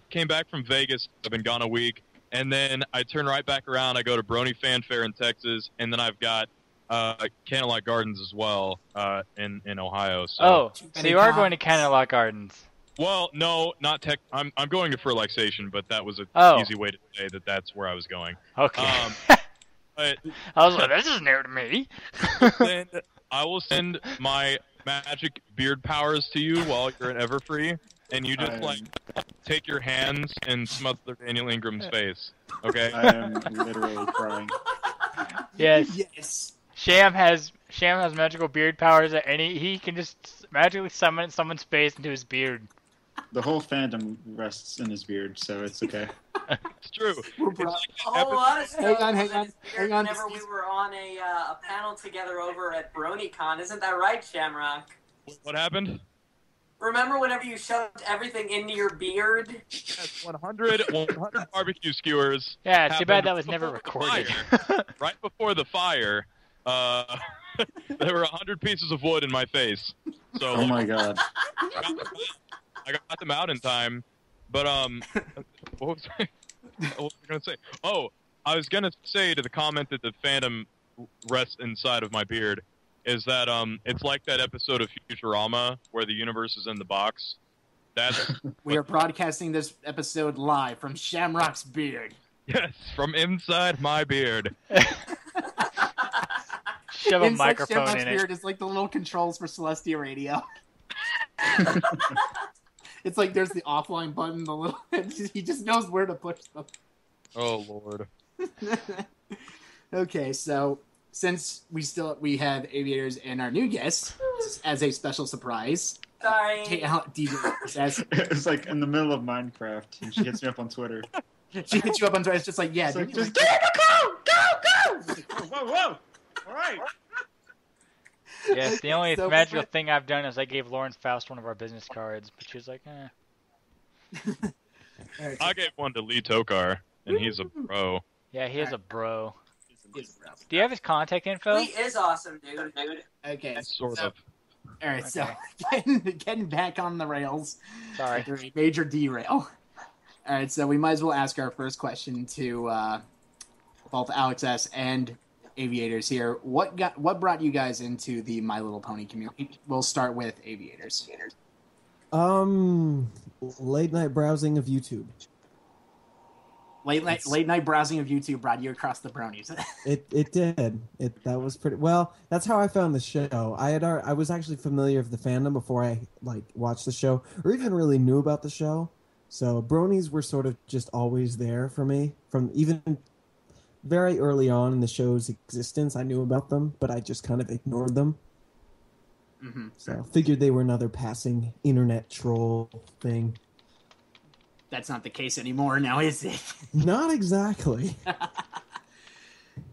came back from Vegas. I've been gone a week, and then I turn right back around. I go to Brony Fanfare in Texas, and then I've got Candlelight Gardens as well in Ohio. So. So you are going to Candlelight Gardens. Well, no, not tech. I'm going to for relaxation, but that was an easy way to say that that's where I was going. Okay. But I was like, this is new to me. then I will send my magic beard powers to you while you're in Everfree, and you just take your hands and smother Daniel Ingram's face. Okay. I am literally crying. Yes. Yes. Sham has magical beard powers that he can just magically summon someone's face into his beard. The whole fandom rests in his beard, so it's okay. It's true. A whole lot of stuff. Hang on. Whenever we were on a panel together over at BronyCon, isn't that right, Shamrock? What happened? Remember whenever you shoved everything into your beard? Yes, 100 barbecue skewers. Yeah, it's too bad happened that was never before the recorded. fire. Right before the fire, there were 100 pieces of wood in my face. So Oh my God. I got them out in time, but what was I gonna say? Oh, I was gonna say to the comment that the fandom rests inside of my beard is that it's like that episode of Futurama where the universe is in the box. That's We are broadcasting this episode live from Shamrock's beard. yes, from inside my beard. Shove a Inside microphone Shamrock's in it. beard is like the little controls for Celestia Radio. It's like there's the offline button, the little. He just knows where to push them. Oh Lord. Okay, so since we have Aviators and our new guest as a special surprise. Sorry. DJ says It's like in the middle of Minecraft, and she hits me up on Twitter. she hits you up on Twitter. It's just like, yeah, It's dude, like, just like, get in the car! Go! Go! Whoa, whoa! All right. Yes, the only So- magical thing I've done is I gave Lauren Faust one of our business cards, but she was like, eh. all right, I gave one to Lee Tokar, and he's a pro. Yeah, he is a bro. so- Do you have his contact info? Lee is awesome, dude. okay, Sort so- of. All right, so Okay. getting back on the rails. Sorry. After a major derail. All right, so we might as well ask our first question to both Alex S. and Aviators here. What brought you guys into the My Little Pony community? We'll start with Aviators. Late night browsing of YouTube. Late night browsing of YouTube brought you across the bronies. It did. That was pretty well. That's how I found the show. I was actually familiar with the fandom before I watched the show or even really knew about the show. So bronies were sort of just always there for me from even very early on in the show's existence. I knew about them, but I just kind of ignored them. Mm-hmm. So figured they were another passing internet troll thing. That's not the case anymore now, is it? Not exactly.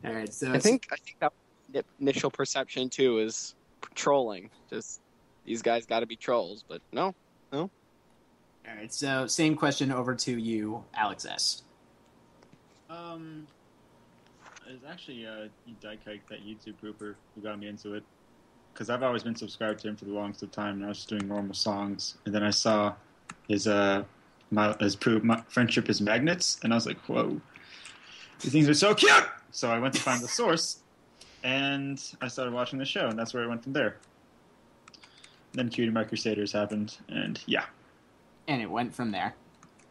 All right, so I think that the initial perception too is trolling. Just these guys got to be trolls, but no. All right, so same question over to you, Alex S. It's actually Daikike, that YouTube grouper, who got me into it. Because I've always been subscribed to him for the longest of time, and I was just doing normal songs. And then I saw his Friendship is Magnets, and I was like, whoa, these things are so cute! So I went to find the source, and I started watching the show, and that's where I went from there. Then Cutie Mark Crusaders happened, and yeah. And it went from there.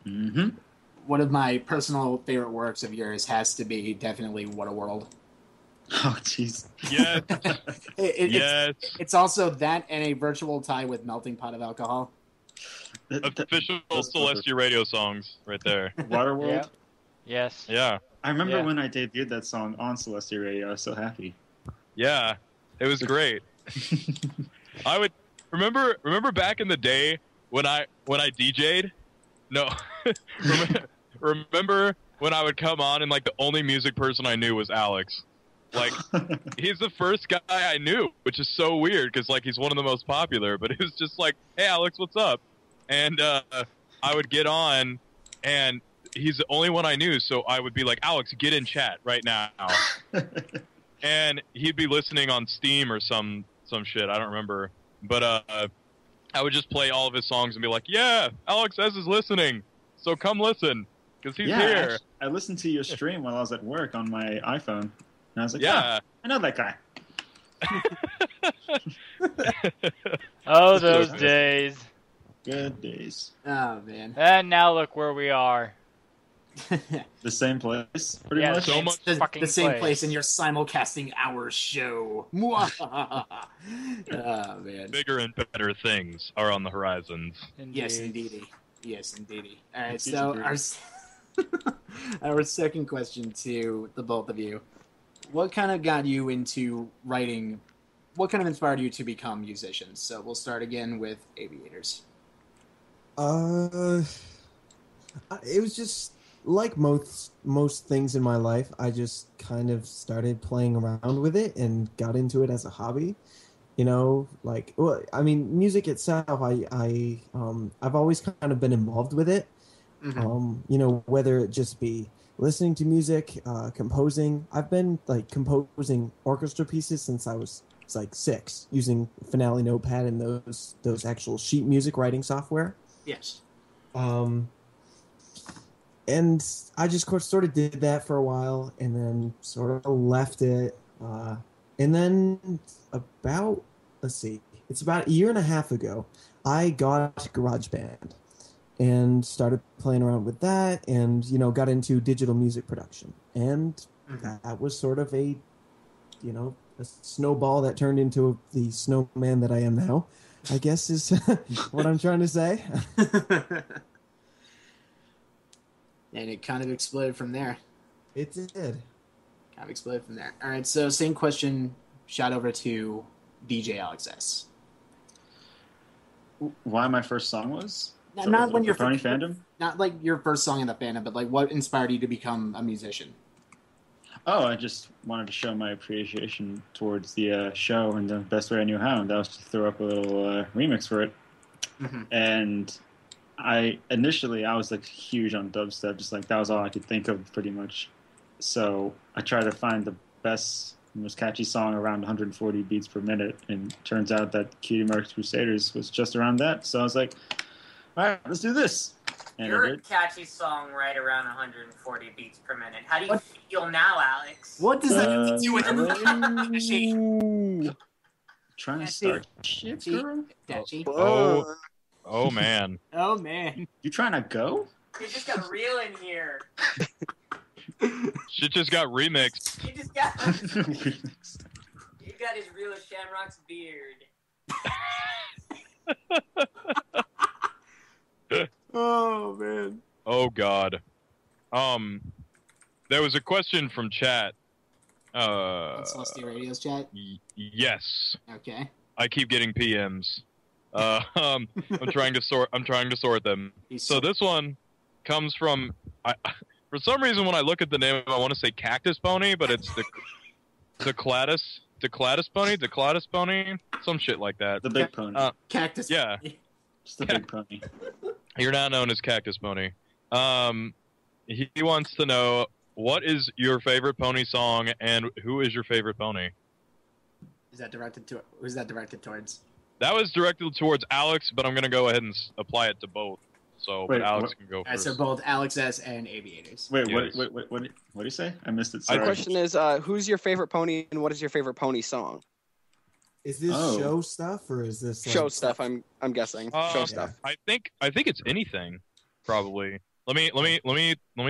Mm-hmm. One of my personal favorite works of yours has to be definitely What a World. Oh, jeez. Yes. Yes. It's also that and a virtual tie with Melting Pot of Alcohol. Official Celestia radio songs right there. Waterworld? Yeah. Yes. Yeah. I remember Yeah. when I debuted that song on Celestia Radio. I was so happy. Yeah. It was great. I would remember back in the day when I DJ'd? No. Remember when I would come on and the only music person I knew was Alex? He's the first guy I knew, which is so weird because he's one of the most popular, but it was just hey Alex, what's up? And I would get on and he's the only one I knew, so I would be like, Alex, get in chat right now. And he'd be listening on Steam or some shit, I don't remember. But I would just play all of his songs and be like, yeah, Alex S is listening, so come listen, because he's here. I listened to your stream while I was at work on my iPhone, and I was like, Yeah. I know that guy. Oh, those days. Good days. Oh, man. And now look where we are. The same place, pretty Yeah, much. So much fucking the same place. place in your simulcasting our show. Oh, man. Bigger and better things are on the horizons. Yes, indeedy. Yes, indeedy. All right, It's so easy our second question to the both of you. What kind of got you into writing? What kind of inspired you to become musicians? So we'll start again with Aviators. It was just like most things in my life. I just kind of started playing around with it and got into it as a hobby. Music itself, I've always kind of been involved with it. Mm-hmm. Whether it just be listening to music, composing. I've been composing orchestra pieces since I was 6, using Finale Notepad and those actual sheet music writing software. Yes. And I just sort of did that for a while, and then sort of left it. And then it's about a year and a half ago, I got GarageBand and started playing around with that, and got into digital music production. And that was sort of a a snowball that turned into the snowman that I am now, I guess is what I'm trying to say. And it kind of exploded from there. It did. Kind of exploded from there. All right, so same question, shot over to DJ Alex S. Why my first song was? Not when your Brony fandom? Not like your first song in the fandom, but like what inspired you to become a musician? Oh, I just wanted to show my appreciation towards the show, and the best way I knew how, and that was to throw up a little remix for it. Mm-hmm. And I was like huge on dubstep, just like that was all I could think of pretty much. So I tried to find the best, most catchy song around 140 beats per minute, and it turns out that Cutie Mark's Crusaders was just around that. So I was like, all right, let's do this. And You're a catchy song right around 140 beats per minute. How do you feel now, Alex? What does that have to do with the Trying to start shit, girl? Oh man. Oh man. You trying to go? You just got real in here. Shit just got remixed. You just got... You got his real Shamrock's beard. Oh man. Oh god. There was a question from chat. On Celestia Radio's chat? Yes. Okay. I keep getting PMs. I'm trying to sort them. So this one comes from for some reason when I look at the name I want to say Cactus Pony, but it's the Declatus Pony, some shit like that. The big pony. Cactus. Yeah. Just the big pony. You're now known as Cactus Pony. He wants to know, what is your favorite pony song, and who is your favorite pony? Who's that directed towards? That was directed towards Alex, but I'm going to go ahead and apply it to both. So, but Alex can go first. So both Alex S. and Aviators. Wait, what did you say? I missed it. Sorry. My question is, who's your favorite pony, and what is your favorite pony song? Is this show stuff, or is this show stuff? I'm guessing show stuff. I think it's anything, probably. Let me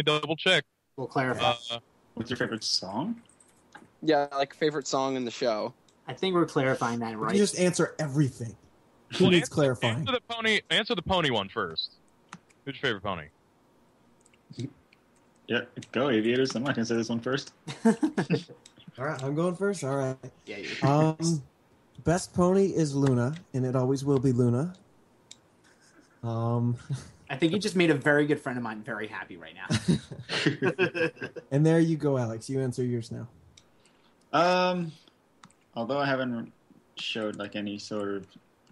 double check. We'll clarify. What's your favorite song? Yeah, like favorite song in the show. I think we're clarifying that right. You just answer everything. Who needs clarifying? Answer the pony one first. Who's your favorite pony? Yeah, go Aviators. I'm not gonna say this one first. All right, I'm going first. All right. Yeah. Best pony is Luna, and it always will be Luna. I think you just made a very good friend of mine very happy right now. And there you go, Alex. You answer yours now. Although I haven't showed like any sort of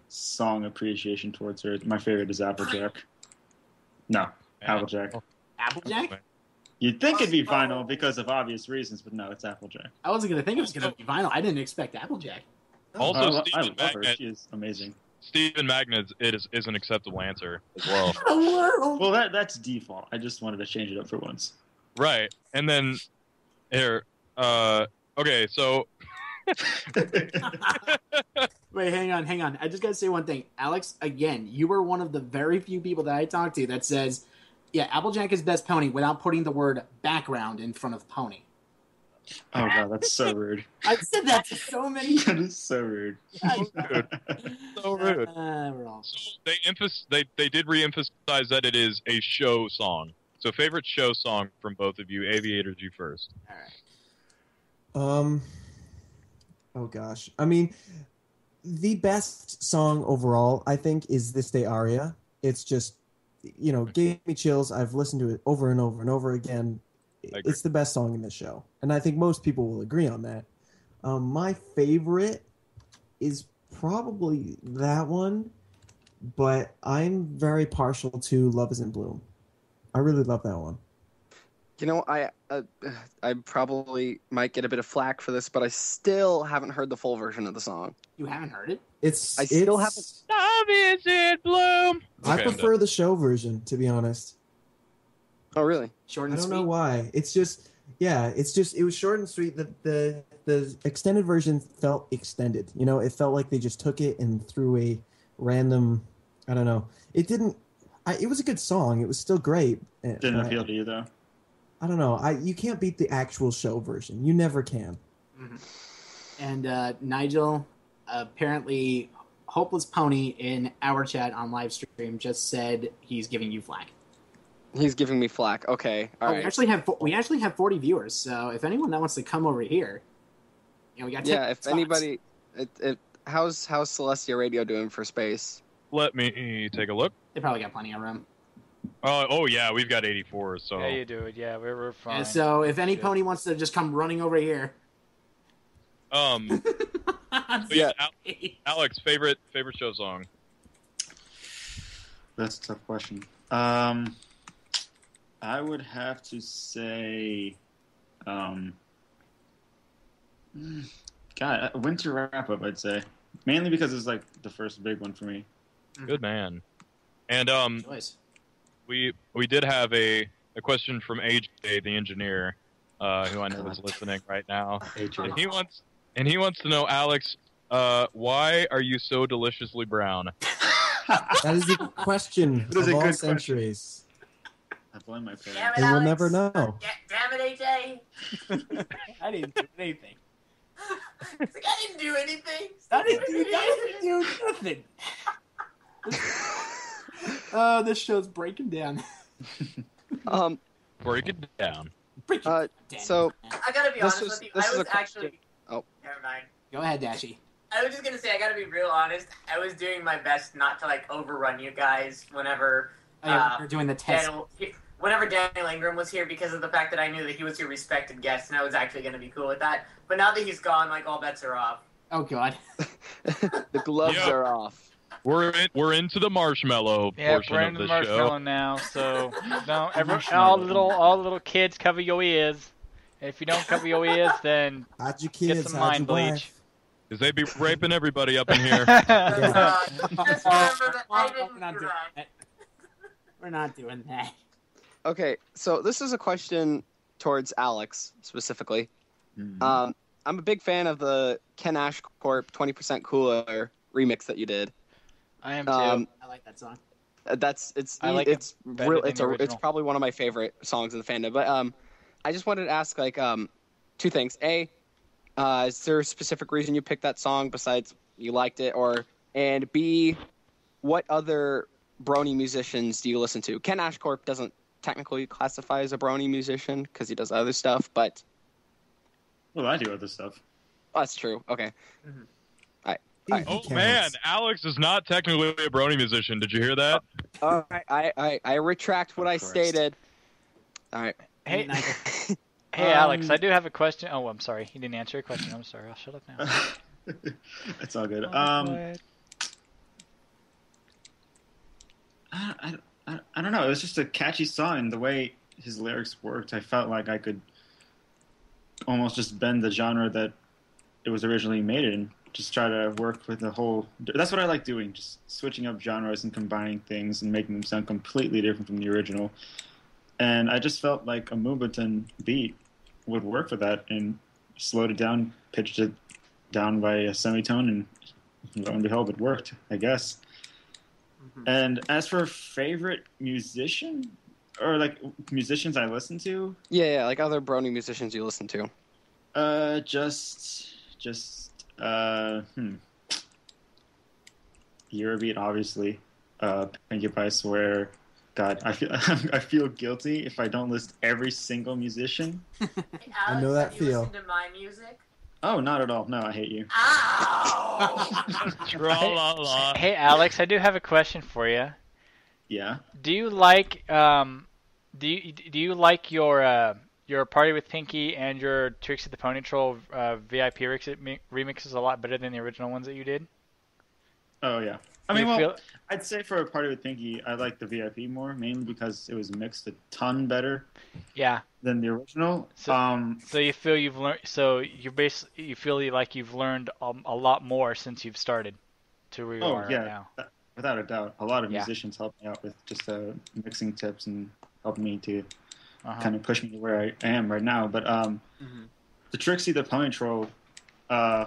song appreciation towards her, my favorite is Applejack. No, Applejack. Applejack? You'd think it'd be vinyl because of obvious reasons, but no, it's Applejack. I wasn't gonna think it was gonna be vinyl. I didn't expect Applejack. Also, I love her. She is amazing. Stephen Magnet is an acceptable answer as well. Well, that's default. I just wanted to change it up for once. Right, and then here, okay, so. Wait, hang on. I just gotta say one thing. Alex, again, you were one of the very few people that I talked to that says, yeah, Applejack is best pony without putting the word background in front of pony. Oh god, that's so rude. I've said that to so many. That is so rude. So rude. They did re-emphasize that it is a show song. So favorite show song from both of you. Aviators, you first. All right. Oh gosh. I mean, the best song overall, I think, is This Day Aria. It's just, gave me chills. I've listened to it over and over and over again. It's the best song in the show. And I think most people will agree on that. My favorite is probably that one, but I'm very partial to Love Is in Bloom. I really love that one. I probably might get a bit of flack for this, but I still haven't heard the full version of the song. You haven't heard it? I still haven't. Love is in bloom. I prefer the show version, to be honest. Oh, really? Short and I sweet? don't know why. It was short and sweet. The extended version felt extended. It felt like they just took it and threw a random, I don't know. It didn't, it was a good song. It was still great. Didn't appeal to you, though? I don't know. You can't beat the actual show version. You never can. Mm-hmm. And Nigel, apparently Hopeless Pony in our chat on live stream just said he's giving you flack. He's giving me flack. Okay, all right. We actually have 40 viewers, so if anyone that wants to come over here, we got 10 if spots. anybody, how's Celestia Radio doing for space? Let me take a look. They probably got plenty of room. Oh yeah, we've got 84. So Yeah, you do it. Yeah, we're fine. Yeah, so if any pony wants to just come running over here. Yeah. Alex, favorite show song? That's a tough question. I would have to say, Winter Wrap Up. I'd say mainly because it's like the first big one for me. Good man. And Choice. we did have a question from AJ, the engineer, who I know is listening right now. AJ. And he wants to know, Alex, why are you so deliciously brown? That is the question That is of a all good centuries. I blame my parents. Damn it, And we'll Alex. never know. Damn it, AJ. I didn't do anything. It's like, I didn't do anything. I didn't do nothing. Oh, this show's breaking down. Break it down. Breaking down. So I gotta be honest with you. this I is was a question. actually. Oh. Never mind. Go ahead, Dashy. I was just gonna say I gotta be real honest. I was doing my best not to overrun you guys whenever We're doing the test. whenever Daniel Ingram was here, because of the fact that I knew that he was your respected guest, and I was actually gonna be cool with that. But now that he's gone, all bets are off. Oh God. The gloves are off. We're into the marshmallow portion we're of into the the marshmallow show. now. So all the little kids, cover your ears. And if you don't cover your ears, then How'd you get kids? some How'd mind you bleach. wife? Because they be raping everybody up in here. Just remember that I didn't do that. We're not doing that. Okay, so this is a question towards Alex specifically. Mm-hmm. I'm a big fan of the Ken Ash Corp 20% Cooler remix that you did. I am too. I like that song. It's I like it it's better real. than It's the a it's original. probably one of my favorite songs in the fandom. But I just wanted to ask two things. A, is there a specific reason you picked that song besides you liked it, and B, what other Brony musicians do you listen to? Ken Ashcorp doesn't technically classify as a Brony musician because he does other stuff, but Well, I do other stuff. that's true. Okay. Mm-hmm. He Oh counts. man, Alex is not technically a Brony musician. Did you hear that? All right. I retract what I Christ. stated. All right. Hey, Nigel. hey, Alex, I do have a question. Oh, I'm sorry. He didn't answer your question. I'm sorry. I'll shut up now. It's all good. Quiet. I don't know. It was just a catchy song, and the way his lyrics worked, I felt like I could almost just bend the genre that it was originally made in. Just try to work with the whole. That's what I like doing. Just switching up genres and combining things and making them sound completely different from the original. And I just felt like a Moombahton beat would work for that, and slowed it down, pitched it down by a semitone, and lo and behold, it worked, I guess. And as for favorite musician, or musicians I listen to, Yeah, like other Brony musicians you listen to. Eurobeat, obviously. Pinkie Pie Swear. God, I feel guilty if I don't list every single musician. Hey, Alex, I know that have you feel. listened to my music? Oh, not at all. No, I hate you. Ow! Tra-la-la. Hey, Alex, I do have a question for you. Yeah. Do you like do you like your Party with Pinky and your Trixie the Pony Troll VIP remixes a lot better than the original ones that you did? Oh, yeah. Do you feel- I'd say for a Party with Pinky, I like the VIP more, mainly because it was mixed a ton better Yeah. than the original. So you feel you've learned. So you feel like you've learned a lot more since you've started to where you are right now. Without a doubt. A lot of Yeah. musicians helped me out with just mixing tips and helped me to Uh-huh. kind of push me to where I am right now. But the Trixie the Pony Troll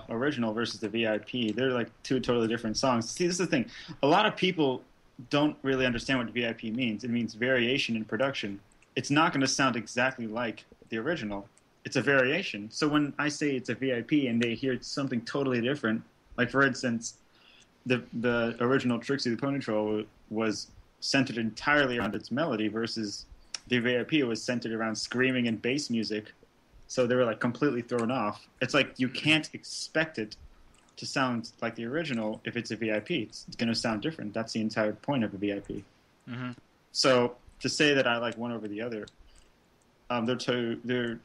original versus the VIP, they're like two totally different songs. See, this is the thing. A lot of people don't really understand what VIP means. It means variation in production. It's not going to sound exactly like the original. it's a variation. So when I say it's a VIP and they hear something totally different, like for instance, the original Trixie the Pony Troll was centered entirely around its melody versus the VIP was centered around screaming and bass music. So they were like completely thrown off. It's like you can't expect it to sound like the original if it's a VIP. It's going to sound different. That's the entire point of a VIP. Mm-hmm. So to say that I like one over the other, they're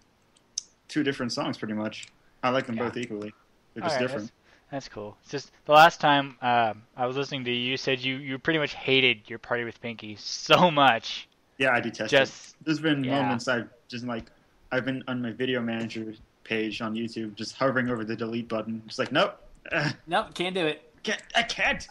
two different songs pretty much. I like them both equally. They're just different. That's cool. It's just the last time I was listening to you, you said you pretty much hated your Party with Pinky so much. Yeah, I detest it. There's been moments I've been on my video manager page on YouTube just hovering over the delete button. Just like, nope. Nope, can't do it. I can't.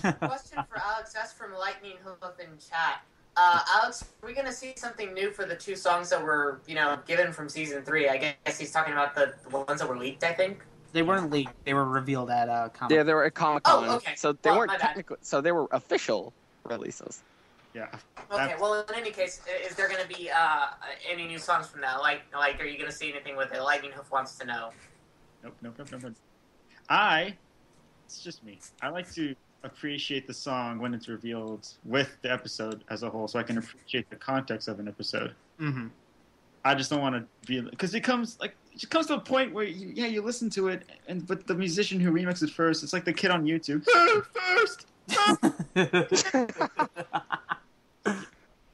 Question for Alex. That's from Lightning Hoof in chat. Alex, are we going to see something new for the 2 songs that were, given from season 3? I guess he's talking about the ones that were leaked, I think. They weren't leaked. They were revealed at Comic-Con. Yeah, they were at Comic-Con. Oh, okay. So they weren't technically. So they were official releases. Yeah. Okay. Well, in any case, is there going to be any new songs from that? Like, are you going to see anything with it? Lightning Hoof wants to know. Nope. It's just me. I like to appreciate the song when it's revealed with the episode as a whole, so I can appreciate the context of an episode. Mm-hmm. I just don't want to be because it comes to a point where you listen to it, but the musician who remixed it first, it's like the kid on YouTube. First.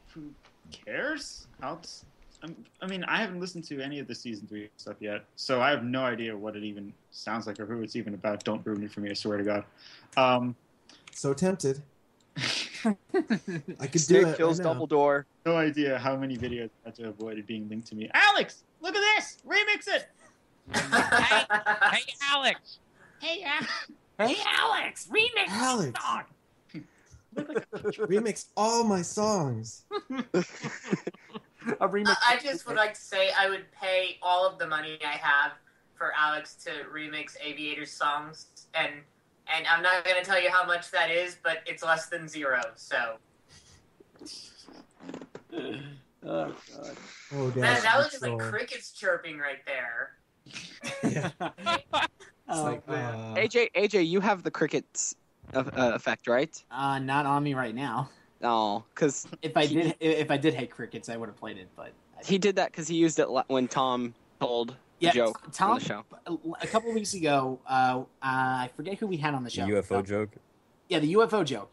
Who cares? I haven't listened to any of the season 3 stuff yet, so I have no idea what it even sounds like or who it's even about. Don't ruin it for me, I swear to God. So tempted. I could Snake do it. kills Dumbledore. No idea how many videos I had to avoid it being linked to me. Alex, look at this! Remix it! Hey, Alex! Hey, Alex! Remix Alex. song! Remix all my songs. A remix. I just would like to say I would pay all of the money I have for Alex to remix Aviators songs, and I'm not going to tell you how much that is, but it's less than 0, so... Oh, God. Oh, Man, that was just like crickets chirping right there. Yeah. AJ, you have the crickets effect, right? Not on me right now. No, because if I did hate crickets, I would have played it. But he did that because he used it when Tom told the joke on the show. A couple of weeks ago, I forget who we had on the show. The UFO joke? Yeah, the UFO joke.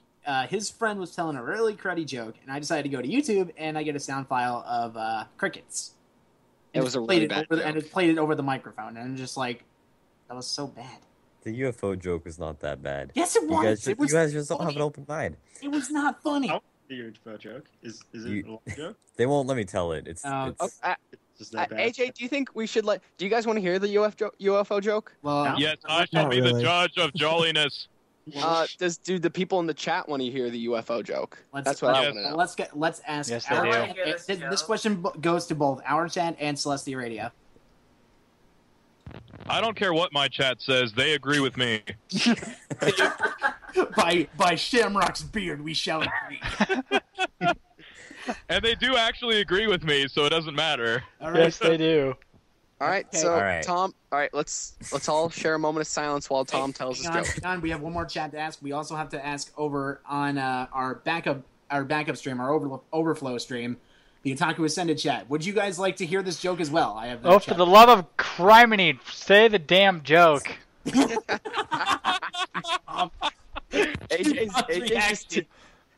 His friend was telling a really cruddy joke, and I decided to go to YouTube, and I get a sound file of crickets. It was a really bad joke. And it played it over the microphone, and I'm just like, that was so bad. The UFO joke was not that bad. Yes, it was. You guys just don't have an open mind. It was not funny. The UFO joke is it a joke? They won't let me tell it. It's just that bad. AJ, do you think we should do you guys want to hear the UFO joke? Well, yes, I shall be the judge of jolliness. Do the people in the chat want to hear the UFO joke? That's what I want to know. Let's ask. Yes, they do. This question goes to both our chat and Celestia Radio. I don't care what my chat says. They agree with me. by Shamrock's beard, we shall agree. And they do actually agree with me, so it doesn't matter. All right. Yes, they do. All right, Okay. so All right. Tom. All right, let's all share a moment of silence while Tom tells his joke. Hang on, we have one more chat to ask. We also have to ask over on our backup stream, our overflow stream, the Otaku Ascended chat. Would you guys like to hear this joke as well? I have. Oh, for the love of criminy, say the damn joke.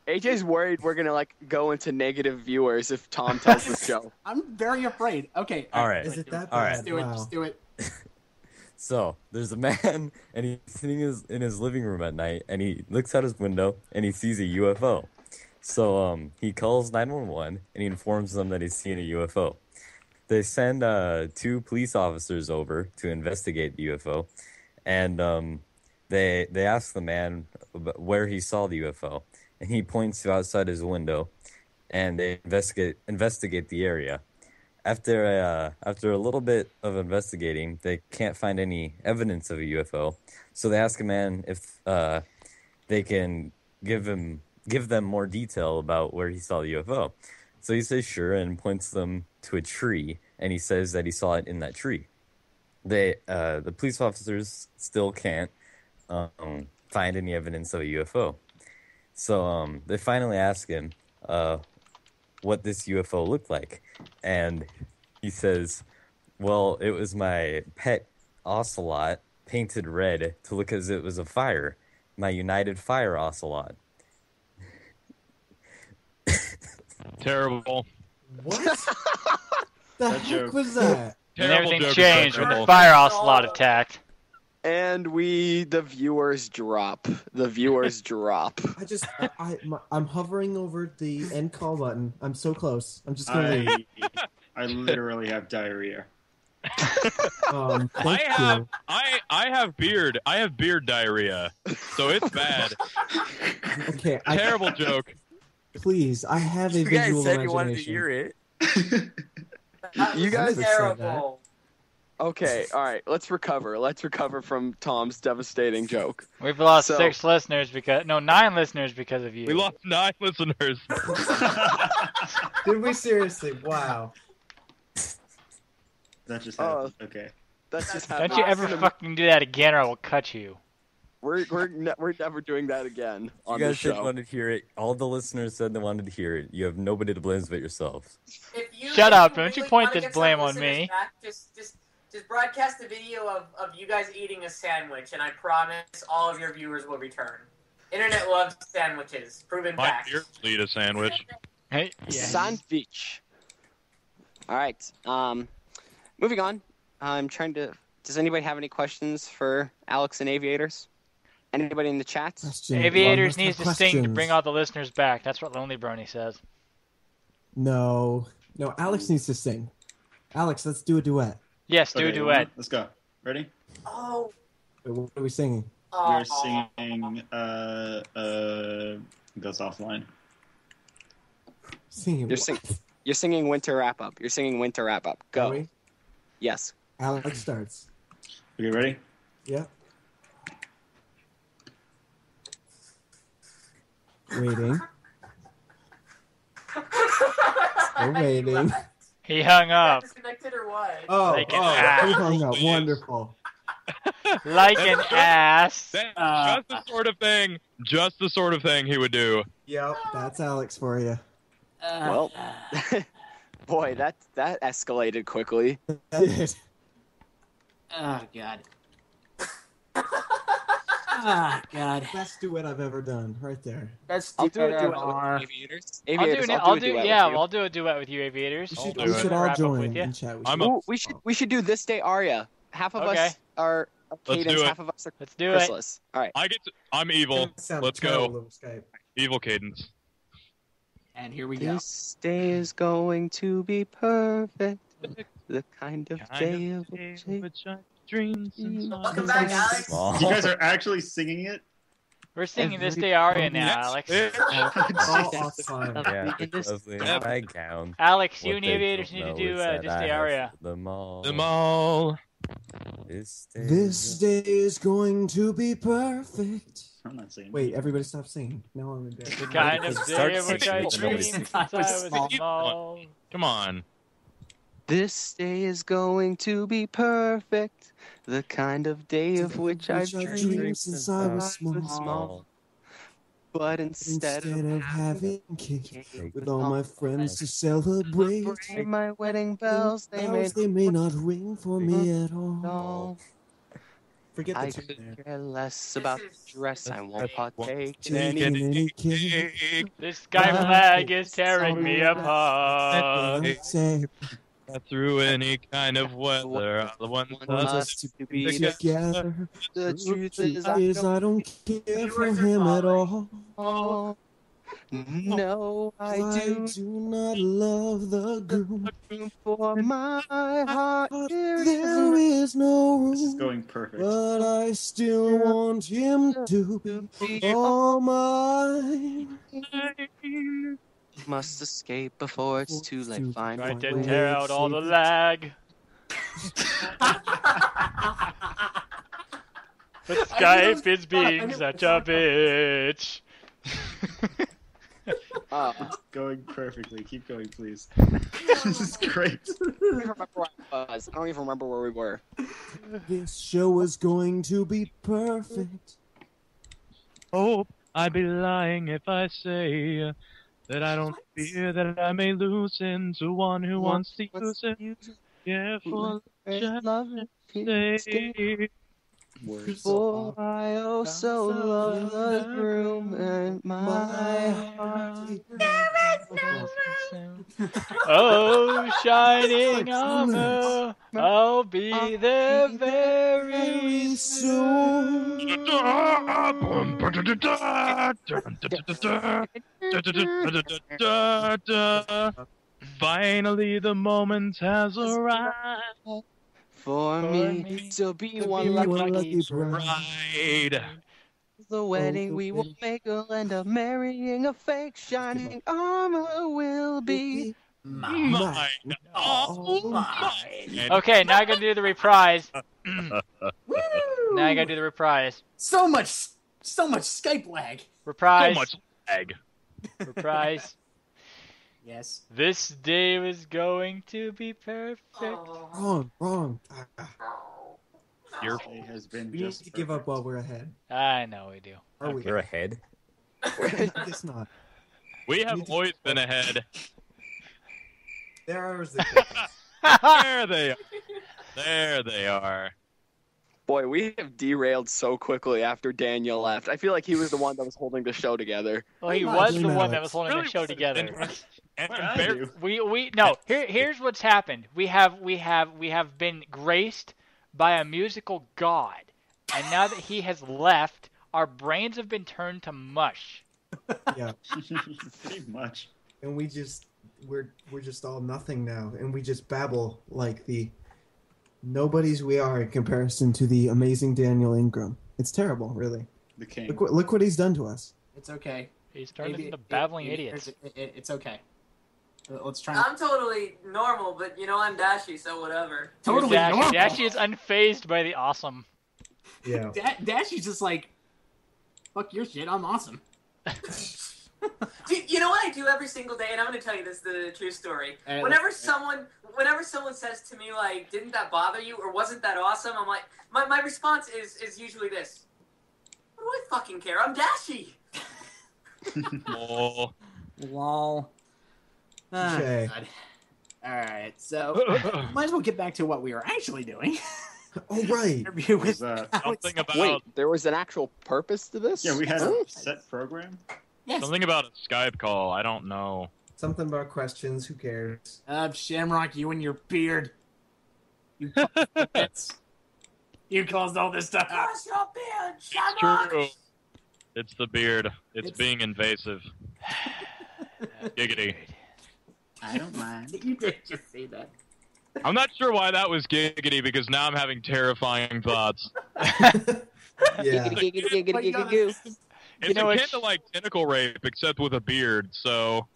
AJ's worried we're gonna go into negative viewers if Tom tells this joke. I'm very afraid. Okay. All right. Is it that All bad? right. Just do it. Wow. Just do it. So there's a man, and he's sitting in his living room at night, and he looks out his window, and he sees a UFO. So he calls 911, and he informs them that he's seen a UFO. They send 2 police officers over to investigate the UFO, and they ask the man where he saw the UFO, and he points to outside his window, and they investigate the area. After a little bit of investigating, they can't find any evidence of a UFO, so they ask a man if they can give them more detail about where he saw the UFO. So he says sure and points them to a tree, and he says that he saw it in that tree. The police officers still can't find any evidence of a UFO. So they finally ask him what this UFO looked like, and he says, well, it was my pet ocelot painted red to look as it was a fire, my United Fire ocelot. Terrible. What the That heck joke. was that? And Terrible everything joke, changed when terrible. the fire ocelot attacked. And the viewers drop. The viewers drop. I'm hovering over the end call button. I'm so close. I'm just going to leave. I literally have diarrhea. Thank you. I have beard. I have beard diarrhea, so it's bad. Okay, Terrible joke. please. I have a You guys visual said imagination. you wanted to hear it. You guys Never said that. Terrible. Okay, all right. Let's recover. Let's recover from Tom's devastating joke. We've lost So- 9 listeners because of you. We lost 9 listeners. Did we seriously? Wow. That just Oh. happened. Okay. That's just Don't happened. you ever fucking do that again, or I will cut you. We're never doing that again You on guys the said you show. wanted to hear it. All the listeners said they wanted to hear it. You have nobody to blame but yourselves. Shut up, don't you point this blame on me. Just broadcast the video of you guys eating a sandwich, and I promise all of your viewers will return. Internet loves sandwiches. Proven My fact. beard will eat a sandwich. Hey, Sandwich. All right. Moving on. I'm trying to. Does anybody have any questions for Alex and Aviators? Anybody in the chat? Question. Aviators One needs to must have sing to questions. bring all the listeners back. That's what Lonely Brony says. No, Alex needs to sing. Alex, let's do a duet. Yes, do a Okay, duet. Let's go. Ready? Oh. Wait, what are we singing? We're singing. Goes offline. Singing. You're singing Winter Wrap Up. You're singing Winter Wrap Up. Are Go. we? Yes. Alex starts. Okay, ready? Yeah. Waiting. We're waiting. He hung up Disconnected or what? Oh, Like an he ass. hung up. Wonderful. like an ass. That's just the sort of thing. Just the sort of thing he would do. Yep, that's Alex for you. Well, boy, that escalated quickly. Did. Oh god. Ah, God. Best duet I've ever done, right there. That's I'll do a duet ever. with Aviators. Aviators, I'll do a duet with you. I'll do a duet with you, Aviators. We should all Wrap up join with you. and chat. Ooh, we should do This Day Aria. Half of Okay. us are Let's Cadence, do it. half of us are Let's do it. Chrysalis. All right. I'm evil. Sound Let's terrible go. over Skype. Evil Cadence. And here we go. This day is going to be perfect. The kind of day of which I dream since Welcome back, Alex. Small. You guys are actually singing it? We're singing This Day Aria now, Alex. Oh, awesome. Yeah, lovely my gown. Alex, you What and they Aviators don't need to know do is that This I Day have Aria. Them all. Them all. This day is going to be perfect. I'm not singing. Wait, everybody stop singing. No, I'm The embarrassed. kind of Start day of which I singing. dreamed Nobody since sings. I was Small. small. Come on. This day is going to be perfect. The kind of day of which I've dreamed since I was small. small. But instead of having cake with all my friends to celebrate, my wedding bells, they may not ring for me at all. all. Forget I the tune could there. care less about the dress. I won't partake in Take any. in any cake. This sky flag is tearing me apart. Say, Through any kind of weather, I want want us us to to be together. together. The truth is, I don't care for him at all. don't. No, I do. not love the groom. For my heart, There is no This is room, going perfect. but I still want him to be all mine. must escape before it's too late. Find Trying my to way. tear out all the lag. But Skype is being such a bitch. Going perfectly. Keep going, please. This is great. I don't even remember where we were. This show is going to be perfect. Oh, I'd be lying if I say that I don't fear that I may lose into one who wants to use it. Careful, Love stay. For I also love the room and my heart. Oh, shining armor, I'll be there very soon. Finally, the moment has arrived. For me to be one lucky Bride. the wedding we will make, will end up marrying a fake shining armor will be Mine. Oh, mine. Okay, now I gotta do the reprise. Now I gotta do the reprise. So much Skype lag. Reprise. So much lag. Reprise. Yes. This day was going to be perfect. Wrong. Your It has been We need just to give up while we're ahead. I know we do. Are we? We're ahead. Guess not. We have always been ahead. There are There they are. There they are. Boy, we have derailed so quickly after Daniel left. I feel like he was the one that was holding the show together. Well, he Not was the doing one that. that was holding the show together. And What I Bear- do. Here's what's happened. We have been graced by a musical god, and now that he has left, our brains have been turned to mush. Yeah, Pretty much. and we're just all nothing now, and we just babble like the nobodies we are in comparison to the amazing Daniel Ingram. It's terrible, really. The king. Look what he's done to us. It's okay. He's turned into babbling idiots. It's okay. Let's try. I'm totally normal, but I'm dashy, so whatever. Totally normal. Dashi is unfazed by the awesome. Yeah. Dashy's just like, fuck your shit. I'm awesome. You know what I do every single day, and I'm going to tell you this the true story. Whenever someone says to me like, "Didn't that bother you?" or "Wasn't that awesome?" I'm like, my response is usually this: "What do I fucking care? I'm dashy." Oh. Lol. Okay. God. All right, so might as well get back to what we were actually doing. Oh right. Interview with Something about Wait, there was an actual purpose to this? Yeah, we had a set program. Yes. something about a Skype call. I don't know. Something about questions. Who cares? Shamrock, you and your beard. You you caused all this stuff. Cross your beard, It's Shamrock! true. It's the beard. It's It's- being invasive. Giggity. I don't mind. You did just say that. I'm not sure why that was giggity because now I'm having terrifying thoughts. Yeah. It's know, akin it's- to like tentacle rape, except with a beard. So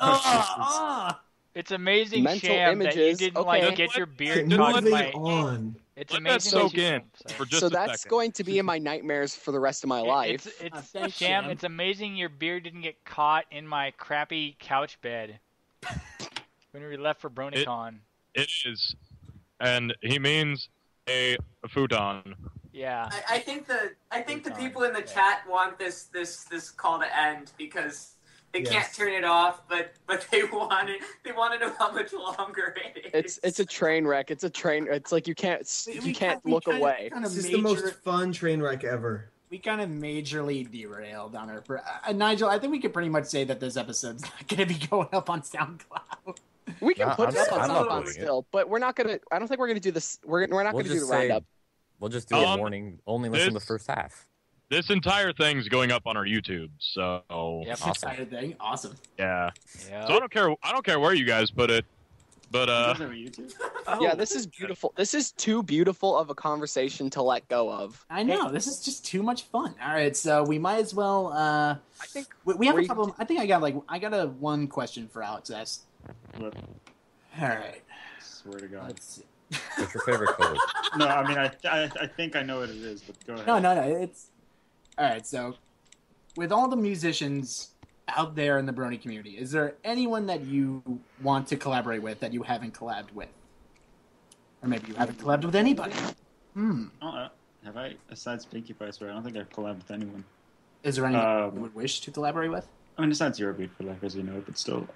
It's amazing, Mental Sham, that you images, didn't okay. like get your beard Moving caught in Moving my. on. It's let that amazing. soak that you- in Sorry. for just So a that's second. going to be in my nightmares for the rest of my life. It's Thanks, Sham. Sham. It's amazing your beard didn't get caught in my crappy couch bed when we left for BronyCon. It is, and he means a futon. Yeah. I think the people in the chat want this call to end because they Yes. can't turn it off, but they want to know how much longer it is. It's a train wreck. It's a train. It's like you can't look away. This is the most fun train wreck ever. We kind of majorly derailed on our. Nigel, I think we could pretty much say that this episode's not going to be going up on SoundCloud. We can No, put it up on I'm not SoundCloud putting it. still, but we're not gonna. I don't think we're gonna do this. We're not We'll gonna do just the say roundup. we'll just do a Um, warning. Only listen to the this- first half. This entire thing's going up on our YouTube. So Yep. Awesome. Excited thing. Awesome. yeah. Yeah. So I don't care where you guys put it, but Is that YouTube? Yeah, this is beautiful. This is too beautiful of a conversation to let go of. I know. This is just too much fun. All right, so we might as well. I think We have a we- couple. I think I got a one question for Alex S. What? All right. Swear to God. Let's see. What's your favorite color? No, I mean I think I know what it is, but go ahead. No. It's all right. So, with all the musicians out there in the Brony community, is there anyone that you want to collaborate with that you haven't collabed with? Or maybe you haven't collabed with anybody? Have I, aside Pinkie Pie, I swear, I don't think I've collabed with anyone. Is there anyone you would wish to collaborate with? I mean, besides Zero Beat for Life, as you know, but still.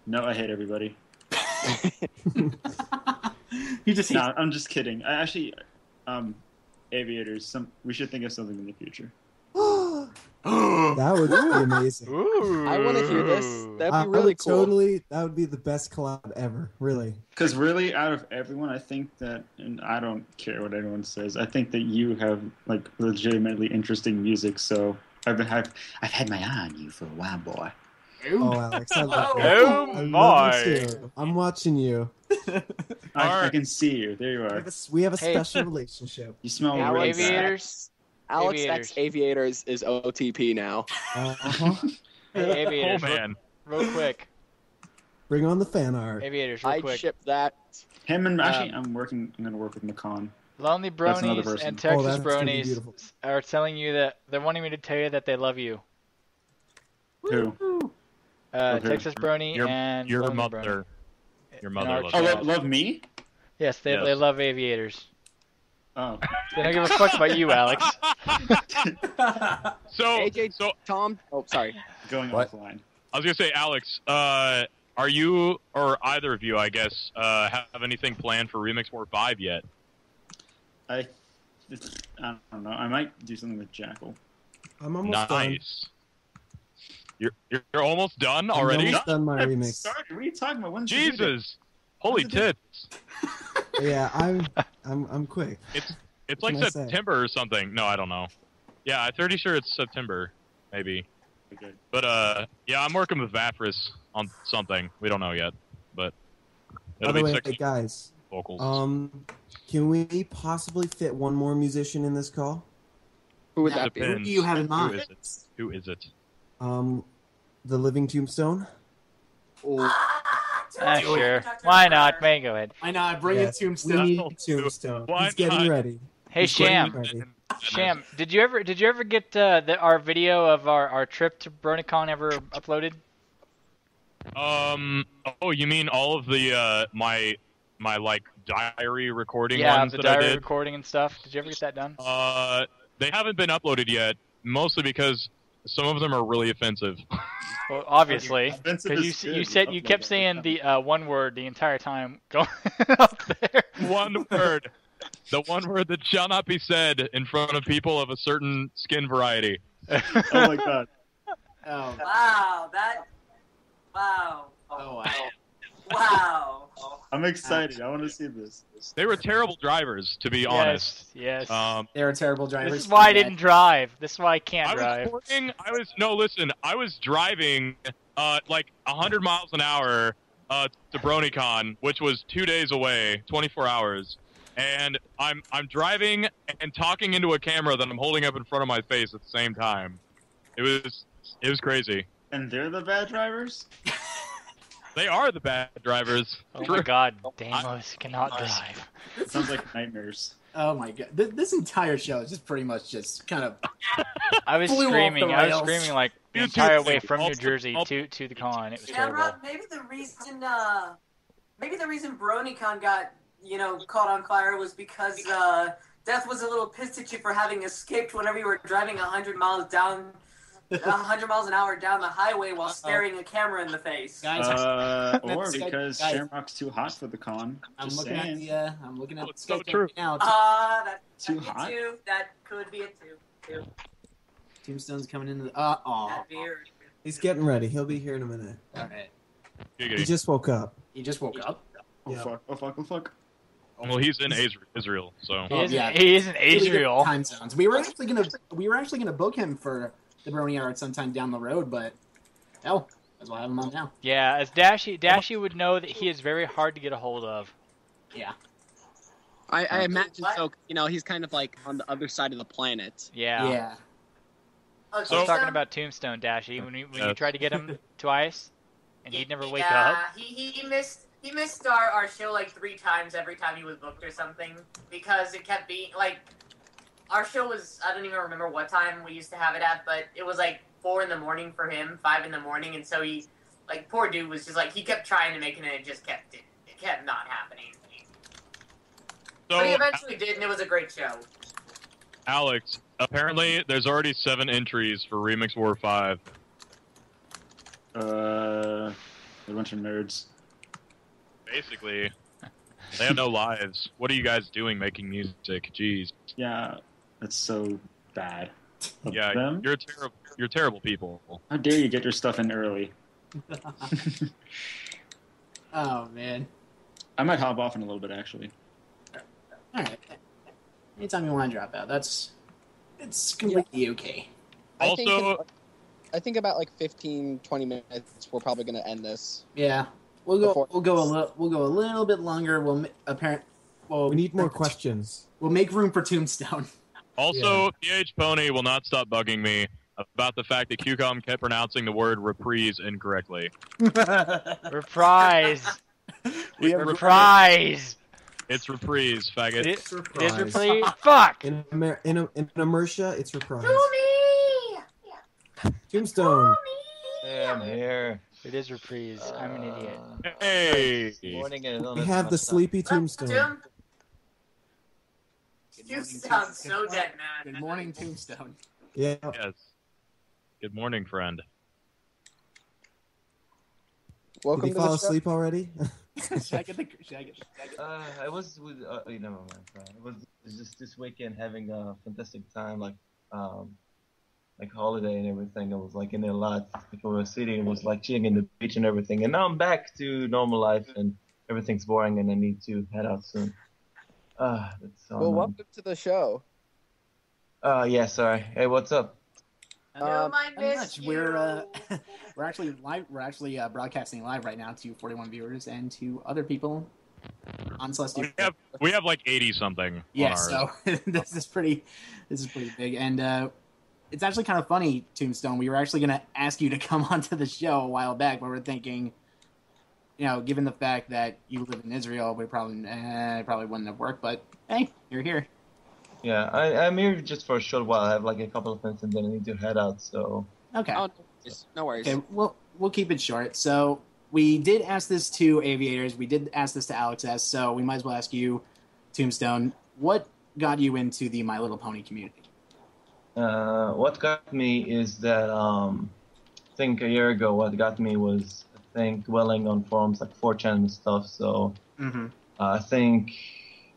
No, I hate everybody. You just No, I'm just kidding. I actually, Aviators. We should think of something in the future. That would be amazing. Ooh. I want to hear this. That'd I be would really cool. Totally, that would be the best collab ever. Really. Because really, out of everyone, I think that, and I don't care what anyone says, I think that you have like legitimately interesting music. So I've had my eye on you for a while, boy. Oh, Alex, I love you. Oh, I my. love you too. I'm watching you. I can see you. There you are. We have a Hey. special relationship. You smell Hey, really bad. Aviators. Alex Aviators. X Aviators is OTP now. Uh-huh. Hey, Aviators. Oh man. Real quick. Bring on the fan art. Aviators, real I quick. ship that. Him and actually, I'm going to work with Macan. Lonely That's another Bronies person. and Texas that's gonna be Bronies beautiful. are telling you that they're wanting me to tell you that they love you. Who? Okay. Texas Brony and Your Lonely mother. Brony. Your In mother our loves Oh, you. chat. love me? Yes, they Yes. love Aviators. Oh. They don't give a fuck about you, Alex. So AJ, Tom. Oh, sorry. Going What? offline. I was gonna say, Alex, are you or either of you, I guess, have anything planned for Remix War 5 yet? I don't know. I might do something with Jackal. I'm almost done. Nice. You're almost done I'm already? almost done my I've remix. started. What are you talking about? When did you do that? Jesus! Holy When's it tits! Yeah, I'm quick. It's What like can I say? September or something. No, I don't know. Yeah, I'm pretty sure it's September, maybe. Okay. But yeah, I'm working with Vapris on something. We don't know yet, but By it'll the be way, 6 guys, vocals. can we possibly fit one more musician in this call? Who would Now, that be? who do you have in mind? Who is it? Who is it? The Living Tombstone. Sure. Why not? May go ahead. Why not bring Yes, in Tombstone? We need Tombstone. Why He's getting not? ready. Hey, He's getting Sham. ready. Sham, did you ever get our video of our trip to BronyCon ever uploaded? Oh, you mean all of the my like diary recording Yeah, ones the that I diary did? recording and stuff. Did you ever get that done? They haven't been uploaded yet, mostly because some of them are really offensive. Well, obviously, Offensive because is you good. said you Upload kept that. saying the one word the entire time going up there. One word. The one word that shall not be said in front of people of a certain skin variety. Oh my god. Oh, Wow, wow. oh wow. Wow. I'm excited. I want to see this. They were terrible drivers, to be honest. Yes. They're terrible drivers. This is why I didn't drive. This is why I can't I drive. was recording. I was driving like 100 miles an hour to BronyCon, which was 2 days away, 24 hours. And I'm driving and talking into a camera that I'm holding up in front of my face at the same time. It was crazy. And they're the bad drivers? They are the bad drivers. Oh my god, Damos cannot drive. Sounds like nightmares. Oh my god. This entire show is just pretty much just kind of. I was Flew off screaming. the I was rails. screaming like the You entire too. way from New Also- Jersey to the con. It was Yeah, terrible. Rob, maybe the reason BronyCon got, caught on fire was because Death was a little pissed at you for having escaped whenever you were driving 100 miles an hour down the highway while staring a camera in the face. Guys, Or That's- because guys. Shamrock's too hot for the con. I'm Just looking saying. at the. I'm looking at Oh, the it's so Skype true. right now. That Too could be hot? too. That could be it too. Tombstone's coming into the. Oh, That'd be it. He's getting ready. He'll be here in a minute. all right. He Giggity. just woke up. He just woke up. Oh Yeah. fuck, oh fuck, oh fuck. Well, he's in Israel, so. He isn't, yeah. he isn't Really different Israel. time zones. We were actually gonna book him for the Brony Hour sometime down the road, but hell, that's why I have him on now. Yeah, as Dashy would know that he is very hard to get a hold of. Yeah. I imagine so. He's kind of like on the other side of the planet. Yeah. Yeah. Okay, So- I was talking about Tombstone, Dashy, when you Yes. tried to get him twice, and he'd never wake yeah, up. he missed. He missed our show like 3 times every time he was booked or something because it kept being like our show was, I don't even remember what time we used to have it at, but it was like 4 in the morning for him, 5 in the morning, and so he, like, poor dude was just like, he kept trying to make it and it just kept not happening. So, But he eventually did, and it was a great show. Alex, apparently there's already 7 entries for Remix War 5. A bunch of nerds. Basically, they have no lives. What are you guys doing making music? Jeez. Yeah, that's so bad. Of Yeah, them? you're terrible people. How dare you get your stuff in early? Oh man. I might hop off in a little bit, actually. All right. Anytime you want to drop out, it's completely okay. Also, I think about like 15, 20 minutes. We're probably gonna end this. Yeah, we'll go a little bit longer. We need more questions. We'll make room for Tombstone. Also, PH Pony will not stop bugging me about the fact that QCOM kept pronouncing the word reprise incorrectly. Reprise. Reprise. It's reprise, faggot. It is reprise. Fuck. In Immersia, it's reprise. Toomy! Tombstone. Hey, I'm here. It is reprise. I'm an idiot. Hey! Good morning, and We have the sleepy Tombstone. Tim? You sound so dead, man. Good morning, Tombstone. Yeah. Yes. Good morning, friend. Welcome Did he to fall the show. asleep already? Should I get the? I was with never mind. I was just this weekend having a fantastic time, like holiday and everything. I was like in a lot for a city. It was like chilling in the beach and everything. And now I'm back to normal life and everything's boring and I need to head out soon. That's so Well, annoying. welcome to the show. Yeah, sorry. Hey, what's up? I Not miss much. you. We're actually live. We're actually broadcasting live right now to 41 viewers and to other people on Celestia. We have like 80 something. Yeah, on ours. so this is pretty big, and it's actually kind of funny, Tombstone. We were actually going to ask you to come onto the show a while back, but we're thinking, given the fact that you live in Israel, we probably wouldn't have worked. But hey, you're here. Yeah, I'm here just for a short while. I have like a couple of minutes and then I need to head out. So Okay. Oh, no worries. Okay, we'll keep it short. So we did ask this to Aviators. We did ask this to Alex S. So we might as well ask you, Tombstone, what got you into the My Little Pony community? What got me is that I think a year ago, what got me was dwelling on forums like 4chan and stuff. So I think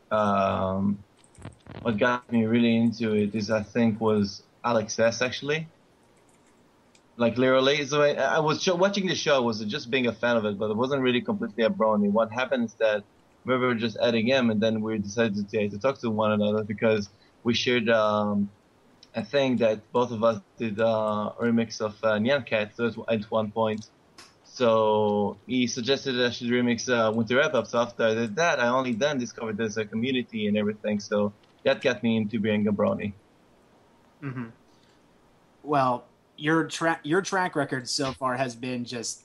what got me really into it was Alex S. actually. Like literally, so I was watching the show. I was just being a fan of it, but it wasn't really completely a Brony. What happened is that we were just adding him, and then we decided to talk to one another because we shared. I think that both of us did a remix of Nyan Cat at one point. So he suggested that I should remix Winter Wrap Up. So after I did that, I only then discovered there's a community and everything. So that got me into being a Brony. Mm-hmm. Well, your track record so far has been just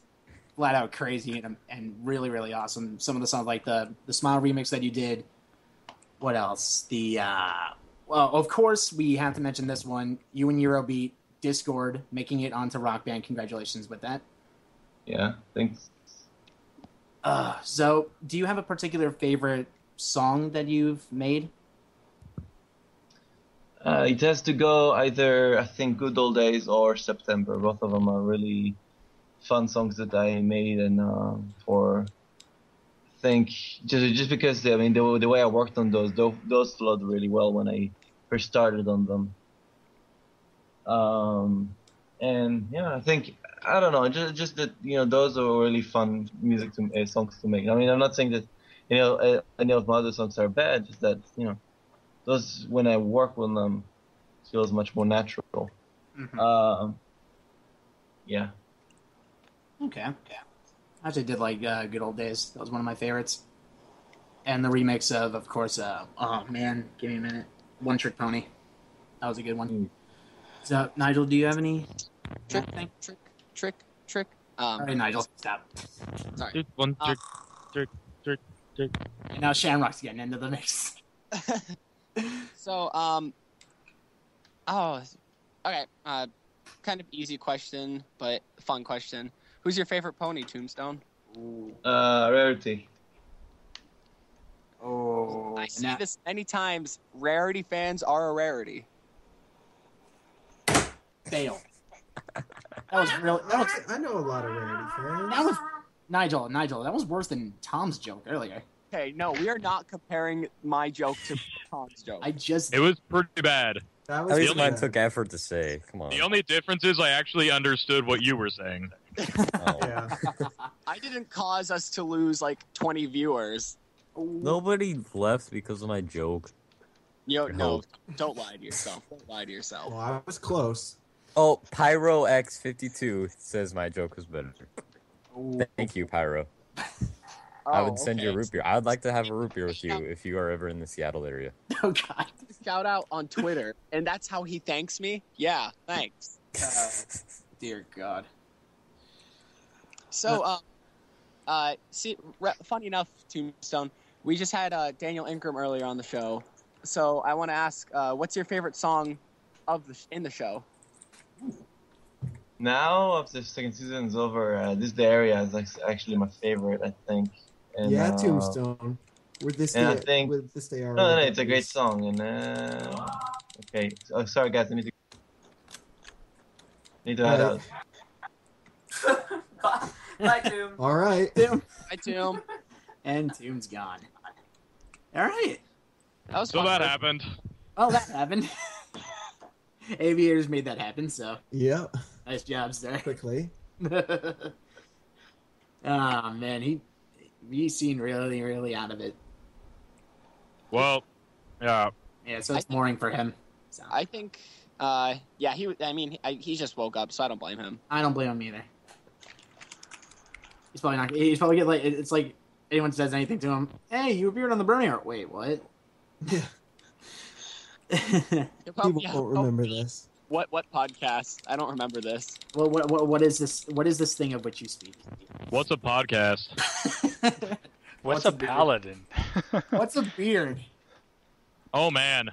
flat out crazy and really, really awesome. Some of the songs like the Smile remix that you did. What else? Well, of course, we have to mention this one. You and Eurobeat, Discord, making it onto Rock Band. Congratulations with that. Yeah, thanks. So, do you have a particular favorite song that you've made? It has to go either, I think, Good Old Days or September. Both of them are really fun songs that I made, and I think just because the way I worked on those flowed really well when I first started on them. And yeah, I think I don't know, just that those are really fun songs to make. I mean, I'm not saying that any of my other songs are bad, just that those, when I work with them, it feels much more natural. Mm-hmm. Yeah. Okay. I actually did like Good Old Days. That was one of my favorites. And the remix of course, oh man, give me a minute. One Trick Pony. That was a good one. So, Nigel, do you have any? Trick. All right, Nigel, stop. Sorry. One trick. And now Shamrock's getting into the mix. So, okay. Kind of easy question, but fun question. Who's your favorite pony, Tombstone? Rarity. Oh, I see this many times. Rarity fans are a rarity. fail. That was real. That was, I know a lot of Rarity fans. that was Nigel. That was worse than Tom's joke earlier. Okay, no, we are not comparing my joke to Tom's joke. It was pretty bad. That At was least mine bad. took effort to say. Come on. The only difference is I actually understood what you were saying. Oh. Yeah. I didn't cause us to lose like 20 viewers. Nobody left because of my joke. No, don't lie to yourself. Don't lie to yourself. Well, I was close. Oh, Pyro X52 says my joke was better. Thank you, Pyro. I would send you a root beer. I would like to have a root beer with you if you are ever in the Seattle area. Oh God! Shout out on Twitter, and that's how he thanks me. Yeah, thanks. Dear God. So, funny enough, Tombstone, we just had Daniel Ingram earlier on the show. So I want to ask, what's your favorite song in the show? Now, after the second season is over, this the area is actually my favorite, I think. And, Yeah, Tombstone. With this and I day, think- with this day No, already. it's a great song. And okay, sorry guys, I need to head out. Bye, Tomb. All right. Hi, Tomb. And Tomb's gone. All right. That was So fun. that happened. Oh, that happened. Aviators made that happen. So Yep. nice job, sir. Quickly. Oh man, he seemed really, really out of it. Well, yeah. Yeah, so it's boring for him. So I think, he just woke up, so I don't blame him. I don't blame him either. He's probably not. He's probably get like it's like anyone says anything to him. Hey, you appeared on the Brony art. Wait, what? Yeah. People won't remember this. What podcast? I don't remember this. Well, what is this? What is this thing of which you speak? What's a podcast? What's a beard? paladin? What's a beard? Oh man.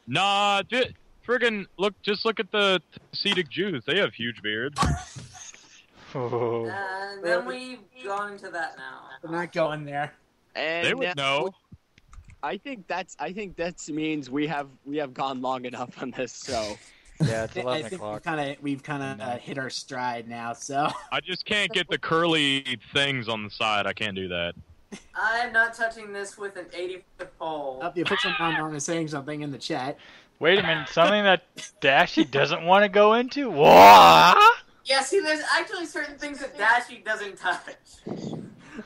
Nah, friggin' just look at the Hasidic Jews. They have huge beards. Oh. And then we've gone into that now. I'm not going there. And They would know. I think that means we have gone long enough on this show. Yeah, it's I 11 think o'clock. we've kind of hit our stride now. So I just can't get the curly things on the side. I can't do that. I'm not touching this with an 80-foot pole. the official countdown is saying something in the chat. Wait a minute, something that Dashy doesn't want to go into? What? Yeah, see, there's actually certain things that Dashy doesn't touch.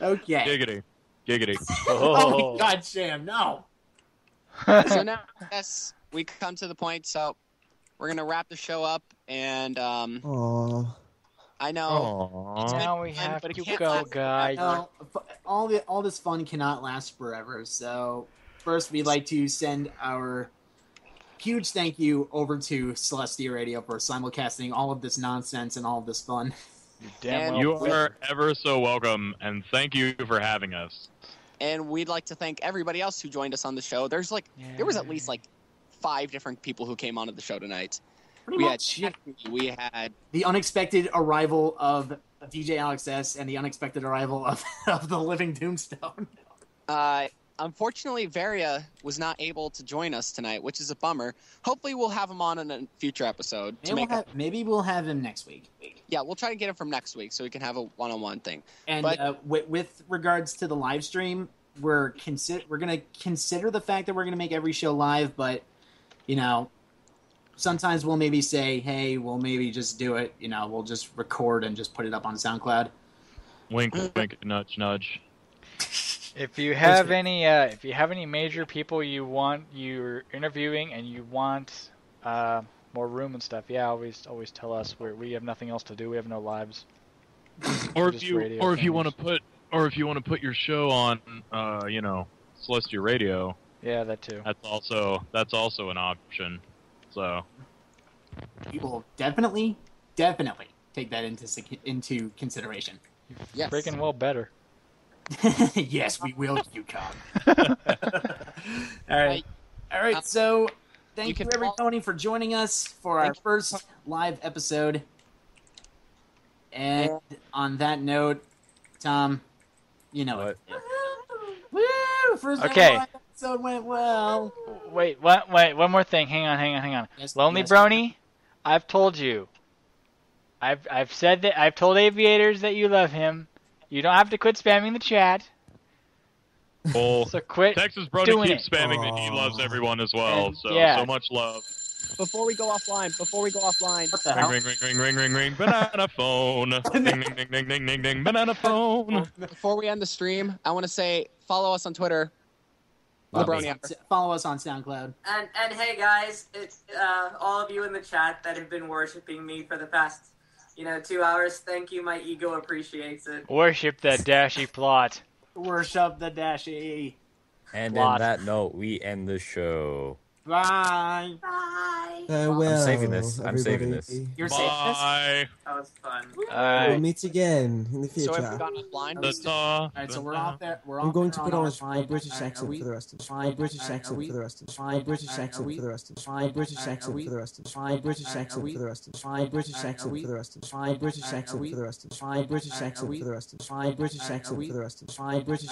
Okay. Giggity. Oh my God, Sam, no. So now, yes, we come to the point. So we're gonna wrap the show up, and Aww. I know. Aww. Now we fun, have but it to can't go, last guys. No, all this fun cannot last forever. So first, we'd like to send our huge thank you over to Celestia Radio for simulcasting all of this nonsense and all of this fun. Damn And well. You are ever so welcome, and thank you for having us. And we'd like to thank everybody else who joined us on the show. There was at least like 5 different people who came onto the show tonight. Pretty We much. had we had The unexpected arrival of DJ Alex S. and the unexpected arrival of the Living Tombstone. unfortunately Varia was not able to join us tonight, which is a bummer. Hopefully we'll have him on in a future episode to make Maybe we'll have him next week. Yeah, we'll try to get him from next week so we can have a one-on-one thing. And But- with regards to the live stream, we're going to consider the fact that we're going to make every show live, but sometimes we'll maybe say, hey, we'll maybe just do it. We'll just record and just put it up on SoundCloud. Wink, wink, nudge, nudge. If you have any major people you're interviewing and you want more room and stuff, yeah, always tell us. We have nothing else to do. We have no lives. Or Just if you radio want to cameras. put your show on, Celestia Radio, Yeah, that too. that's also an option. So We will definitely take that into consideration. Yes. Freaking well better. Yes, we will, Yukon. All right. All right, so thank you, everybody, for joining us for our first live episode. And on that note, Tom, you know it. Woo! First Okay. live episode went well. Wait, one more thing. Hang on. Yes, Lonely yes. Brony, I've told you. I've said that. I've told Aviators that you love him. You don't have to quit spamming the chat. Well, So quit Texas Brony doing keeps it. spamming that he loves everyone as well. And, So yeah. so much love. Before we go offline, What the Ring, hell? ring, ring, ring, ring, ring, ring, banana phone. Ding, ding, ding, ding, ding, ding, ding, banana phone. before we end the stream, I want to say follow us on Twitter. The Brony Hour. Follow us on SoundCloud. And hey guys, it's all of you in the chat that have been worshiping me for the past 2 hours. Thank you. My ego appreciates it. Worship that dashy plot. Worship the Dashy. And Lot. on that note, we end the show. Bye. Bye. Farewell, I'm saving this. I'm saving this. everybody. You're safe. Bye. That was fun. We'll meet again in the So future. have we gone offline? The All right, so we're off there. I'm going to put on a British accent for the rest of the show. A British accent for the rest of the show. A British accent for the rest of the show. A British accent for the rest of the show. A British accent for the rest of the show. A British accent for the rest of the show. A British accent for the rest of the show. A British accent for the rest of the show. A British accent for the rest of the show. A British